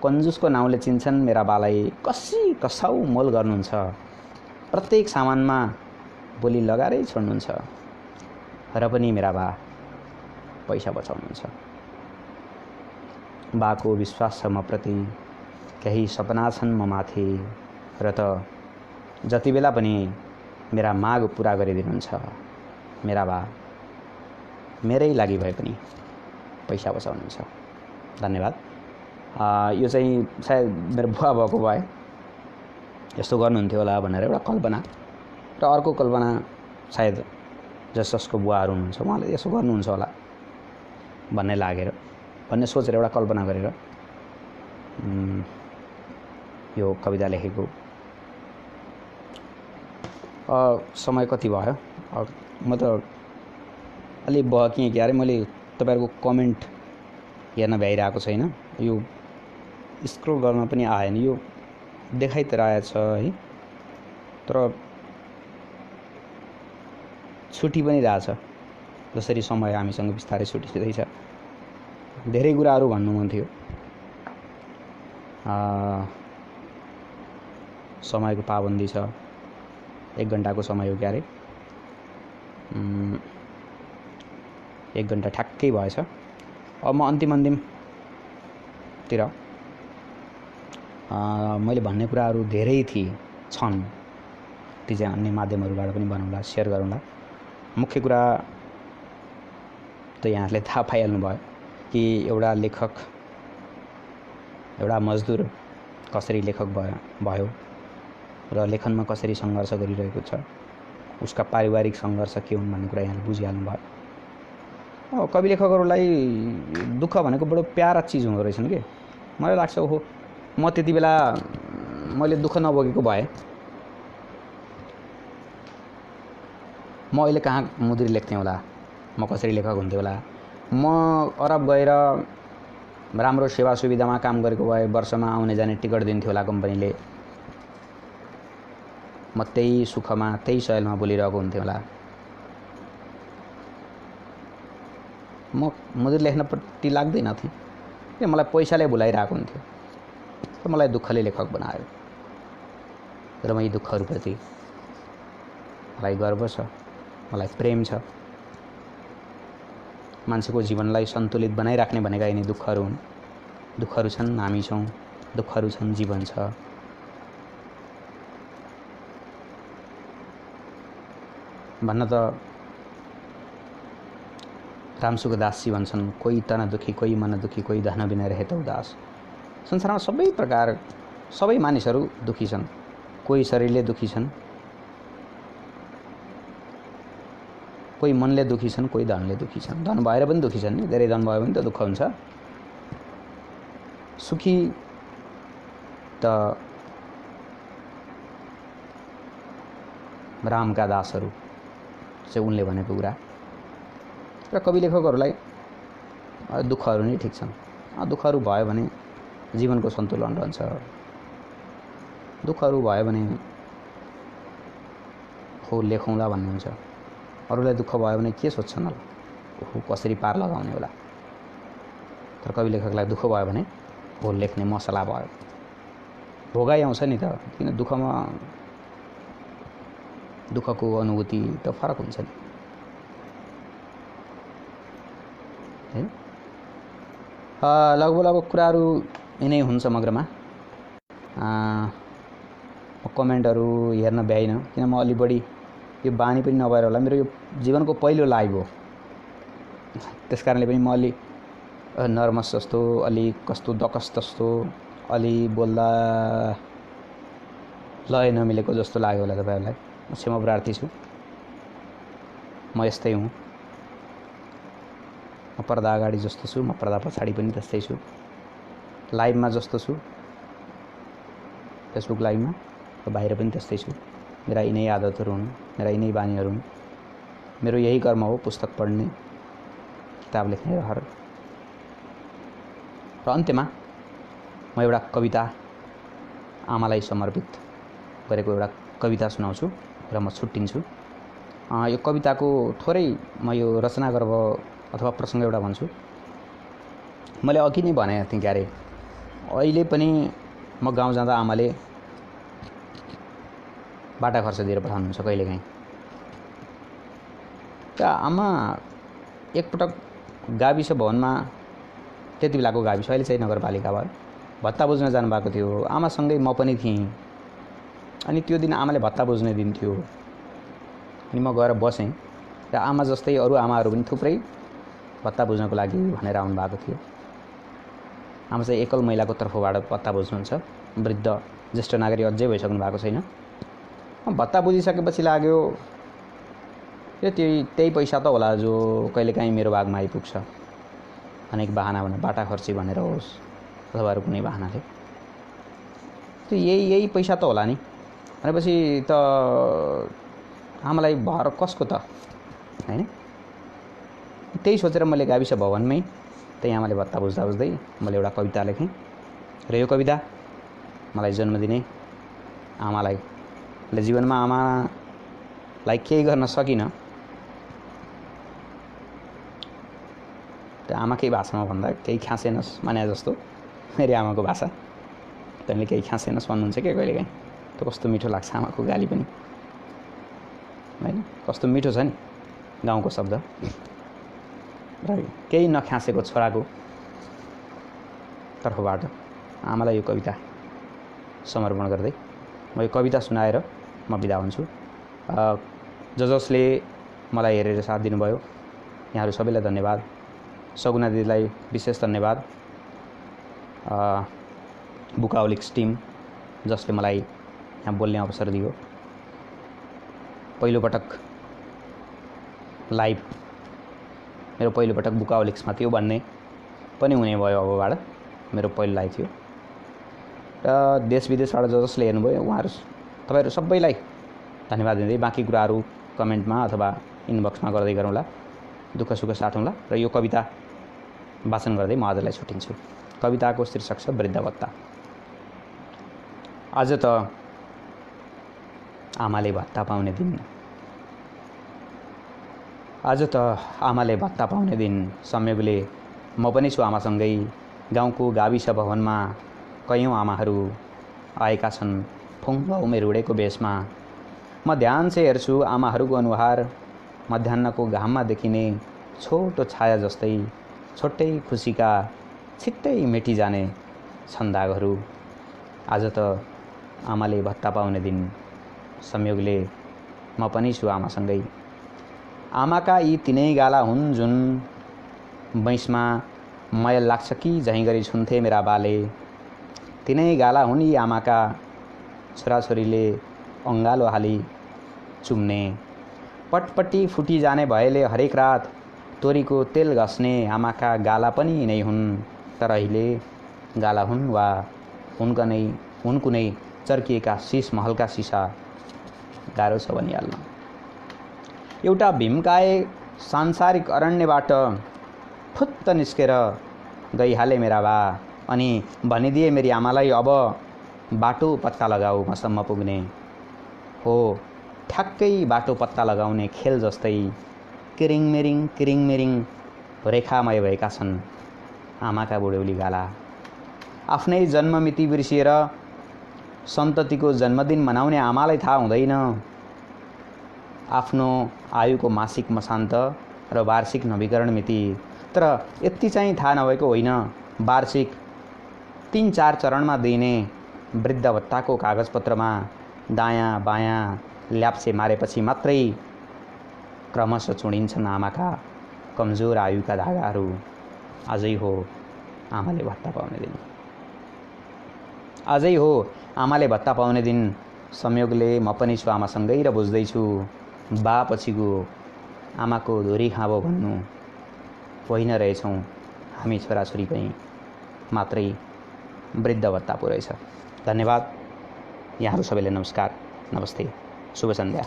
कन्जुसको नाउँले चिन्छन् मेरा बालाई। कसाउ मोल गर्नुहुन्छ, प्रत्येक सामानमा बोली लगाएरै छोड्नुहुन्छ। र पनि मेरा बा पैसा बचाउनुहुन्छ। बाको विश्वास छ म प्रति, केही सपना छन् म माथि, र त जति बेला पनि मेरा माग पुरा गरिदिनुहुन्छ। मेरा बा मेरै लागि भए पनि पैसा बचाउनुहुन्छ। धन्यवाद। यो चाहिँ सायद मेरो बुवा भएको भए यस्तो गर्नुहुन्थ्यो होला भनेर एउटा कल्पना, र अर्को कल्पना सायद जसको बुवाहरू हुनुहुन्छ उहाँले यसो गर्नुहुन्छ होला भन्ने सोचेर एउटा कल्पना गरेर यो कविता लेखेको। समय कति भयो? म त अलि बहकिएँ क्यारे। मैले तपाईँहरूको कमेन्ट हेर्न भ्याइरहेको छैन, यो स्क्रोल गर्न पनि आएन। यो देखाइ त रहेछ है, तर छुटी पनि रहेछ। जसरी समय हामीसँग बिस्तारै छुटिँदैछ। धेरै कुराहरू भन्नु मन थियो। समयको पाबन्दी छ, 1 घन्टाको समय हो क्यारे। 1 घन्टा ठ्याक्कै भएछ। अब म अन्तिमतिर मैले भन्ने कुराहरू धेरै छन्, ती चाहिँ अन्य माध्यमहरूबाट पनि बनाउँला, सेयर गरौँला। मुख्य कुरा त यहाँहरूले थाहा पाइहाल्नु भयो कि एउटा लेखक, एउटा मजदुर कसरी लेखक भयो र लेखनमा कसरी सङ्घर्ष गरिरहेको छ, उसका पारिवारिक सङ्घर्ष के हुन् भन्ने कुरा यहाँले बुझिहाल्नु भयो। कवि लेखकहरूलाई दुःख भनेको बडो प्यारा चिज हुँदो रहेछन् कि। मलाई लाग्छ ओहो, म त्यति बेला मैले दुःख नभोगेको भए म अहिले कहाँ मुद्री लेख्थेँ होला, म कसरी लेखक हुन्थेँ होला। म अरब गएर राम्रो सेवा सुविधामा काम गरेको भए वर्षमा आउने जाने टिकट दिन्थ्यो होला कम्पनीले। म त्यही सुखमा त्यही शैलमा बोलिरहेको हुन्थ्यो होला। म मुद्री लेख्नपट्टि लाग्दैन थिएँ कि मलाई पैसाले भुलाइरहेको हुन्थ्यो, र मलाई दुःखले लेखक बनायो। र म यी दुःखहरूप्रति मलाई गर्व छ। मलाई प्रेम छ। मान्छेको जीवनलाई सन्तुलित बनाइराख्ने भनेका यिनी दुःखहरू हुन्। दुःखहरू छन्, हामी छौँ, दुःखहरू छन्, जीवन छ। भन्न त रामसुखदासजी भन्छन्, कोही तन दुखी, कोही मन दुखी, कोही धन बिना रहे त उदास। संसारमा सबै मानिसहरू दुखी छन्। कोही शरीरले दुखी छन्, कोही मनले दुखी छन्, कोही धनले दुखी छन्। धन भएर पनि दुखी छन् नि, धेरै धन भयो भने त दुःख हुन्छ। सुखी त रामका दासहरू चाहिँ उनले भनेको कुरा। र कवि लेखकहरूलाई दुःखहरू नै ठिक छन्। दुःखहरू भयो भने जीवनको सन्तुलन रहन्छ। दुःखहरू भयो भने हो लेखौँला भन्ने हुन्छ। अरूलाई दुःख भयो भने के सोध्छन् होला, हो कसरी पार लगाउने होला। तर कवि लेखकलाई दुःख भयो भने हो लेख्ने मसला भयो। भोगाइ आउँछ नि त, किन दुःखको अनुभूति त फरक हुन्छ नि, हैन? लगभग कुराहरू यिनै हुन् समग्रमा। कमेन्टहरू हेर्न भ्याइनँ, किन म अलि बढी यो बानी पनि नभएर होला, मेरो यो जीवनको पहिलो लाइभ हो। त्यस कारणले पनि म अलि नर्भस जस्तो, अलि कस्तो दकस जस्तो, अलि बोल्दा लय नमिलेको जस्तो लाग्यो होला तपाईँहरूलाई। म क्षमा प्रार्थी छु। म यस्तै हुँ। म पर्दा अगाडि जस्तो छु, म पर्दा पछाडि पनि त्यस्तै छु। लाइभमा जस्तो छु, फेसबुक लाइभमा, र बाहिर पनि त्यस्तै छु। मेरा यिनै आदतहरू हुन्, मेरा यिनै बानीहरू हुन्। मेरो यही कर्म हो, पुस्तक पढ्ने, किताब लेख्ने रहर। र अन्त्यमा म एउटा कविता आमालाई समर्पित गरेको एउटा कविता सुनाउँछु र म छुट्टिन्छु। यो कविताको थोरै म यो रचना गर्भ अथवा प्रसङ्ग एउटा भन्छु। मैले अघि नै भने थिएँ क्यारे, अहिले पनि म गाउँ जाँदा आमाले बाटा खर्च दिएर पठाउनुहुन्छ कहिलेकाहीँ। र आमा एकपटक गाविस भवनमा, त्यति बेलाको गाविस, अहिले चाहिँ नगरपालिका भयो, भत्ता बुझ्न जानुभएको थियो। आमासँगै म पनि थिएँ। अनि त्यो दिन आमाले भत्ता बुझ्ने दिन थियो। अनि म गएर बसेँ र आमा जस्तै अरू आमाहरू पनि थुप्रै भत्ता बुझ्नको लागि भनेर आउनुभएको थियो। आमा चाहिँ एकल महिलाको तर्फबाट भत्ता बुझ्नुहुन्छ। वृद्ध ज्येष्ठ नागरिक अझै भइसक्नु भएको छैन। भत्ता बुझिसकेपछि लाग्यो यो त्यही पैसा त होला जो कहिलेकाहीँ मेरो भागमा आइपुग्छ भनेको बहाना भने बाटा खर्ची भनेर होस् अथवा अरू कुनै बहानाले, त्यो यही पैसा त होला नि भनेपछि त आमालाई भर कसको त, हैन? त्यही सोचेर मैले गाविस भवनमै त्यही आमाले भत्ता बुझ्दा बुझ्दै मैले एउटा कविता लेखेँ। र यो कविता मलाई जन्म दिने आमालाई, जीवनमा आमालाई केही गर्न सकिनँ, त्यो आमाकै भाषामा भन्दा केही खाँसेनस् माने जस्तो मेरो आमाको भाषा, तैँले केही खाँसेनस् भन्नुहुन्छ क्या कहिलेकाहीँ। त्यो कस्तो मिठो लाग्छ आमाको गाली पनि, हैन? कस्तो मिठो छ नि गाउँको शब्द। र केही नखाँसेको छोराको तर्फबाट आमालाई यो कविता समर्पण गर्दै म यो कविता सुनाएर म बिदा हुन्छु। जसले मलाई हेरेर साथ दिनुभयो यहाँहरू सबैलाई धन्यवाद। सगुना दिदीलाई विशेष धन्यवाद। बुकाओलिक्स टिम जसले मलाई यहाँ बोल्ने अवसर दियो। पहिलोपटक लाइभ मेरो पहिलोपटक बुकाओलिक्समा थियो भन्ने पनि हुने भयो। अबबाट मेरो पहिलो लाइभ थियो र देश विदेशबाट जसले हेर्नुभयो उहाँहरू तपाईँहरू सबैलाई धन्यवाद दिँदै बाँकी कुराहरू कमेन्टमा अथवा इनबक्समा गर्दै गरौँला, दुःख सुख साटौँला। र यो कविता वाचन गर्दै म आजलाई छुट्टिन्छु। कविताको शीर्षक छ वृद्धभत्ता। आज त आमाले भत्ता पाउने दिन, आज त आमाले भत्ता पाउने दिन। संयोगले म पनि छु आमासँगै। गाउँको गाविस भवनमा कयौँ आमाहरू आएका छन् फुङ्ग उमेर उडेको बेसमा। म ध्यान से हेर्छु आमाहरूको अनुहार, मध्याहको घाममा देखिने छोटो छाया जस्तै छोटै खुसीका छिट्टै मेटिजाने छन् दागहरू। आज त आमाले भत्ता पाउने दिन, संयोगले म पनि छु आमासँगै। आमाका यी तिनै गाला हुन् जुन बैंसमा मैल लाग्छ कि झैँ गरी छुन्थे मेरा बाले। तिनै गाला हुन् यी आमाका, छोराछोरीले अङ्गालो हाली चुम्ने। पटपट्टि फुटी जाने भएले हरेक रात तोरीको तेल घस्ने आमाका गाला पनि यिनै हुन्। तर अहिले गाला हुन् वा हुन् कुनै चर्किएका शीश महलका सिसा, गाह्रो छ भनिहाल्न। एउटा भीमकाय सांसारिक अरण्यबाट फुत्त निस्केर गइहाले मेरा बा, अनि भनिदिए मेरी आमालाई अब बाटो पत्ता लगाऊ मसम्म पुग्ने। हो, ठ्याक्कै बाटो पत्ता लगाउने खेल जस्तै किरिङमिरिङ रेखामय भएका छन् आमाका बुढ्यौली गाला। आफ्नै जन्ममिति बिर्सिएर सन्ततिको जन्मदिन मनाउने आमालाई थाहा हुँदैन आफ्नो आयुको मासिक मसान्त र वार्षिक नवीकरण मिति। तर यति चाहिँ थाहा नभएको होइन, वार्षिक 3-4 चरणमा दिइने वृद्ध भत्ताको कागजपत्रमा दायाँ बायाँ ल्याप्से मारेपछि मात्रै क्रमशः चुडिन्छन् आमाका कमजोर आयुका धागाहरू। आजै हो आमाले भत्ता पाउने दिन। आजै हो आमाले भत्ता पाउने दिन। संयोगले म पनि छु आमासँगै र बुझ्दैछु बा पछिको आमाको धुरी खाँबो भन्नु होइन रहेछौँ हामी छोराछोरी पनि मात्रै वृद्ध भत्ता पो रहेछ। धन्यवाद। यहाँहरू सबैले नमस्कार, नमस्ते, शुभ सन्ध्या।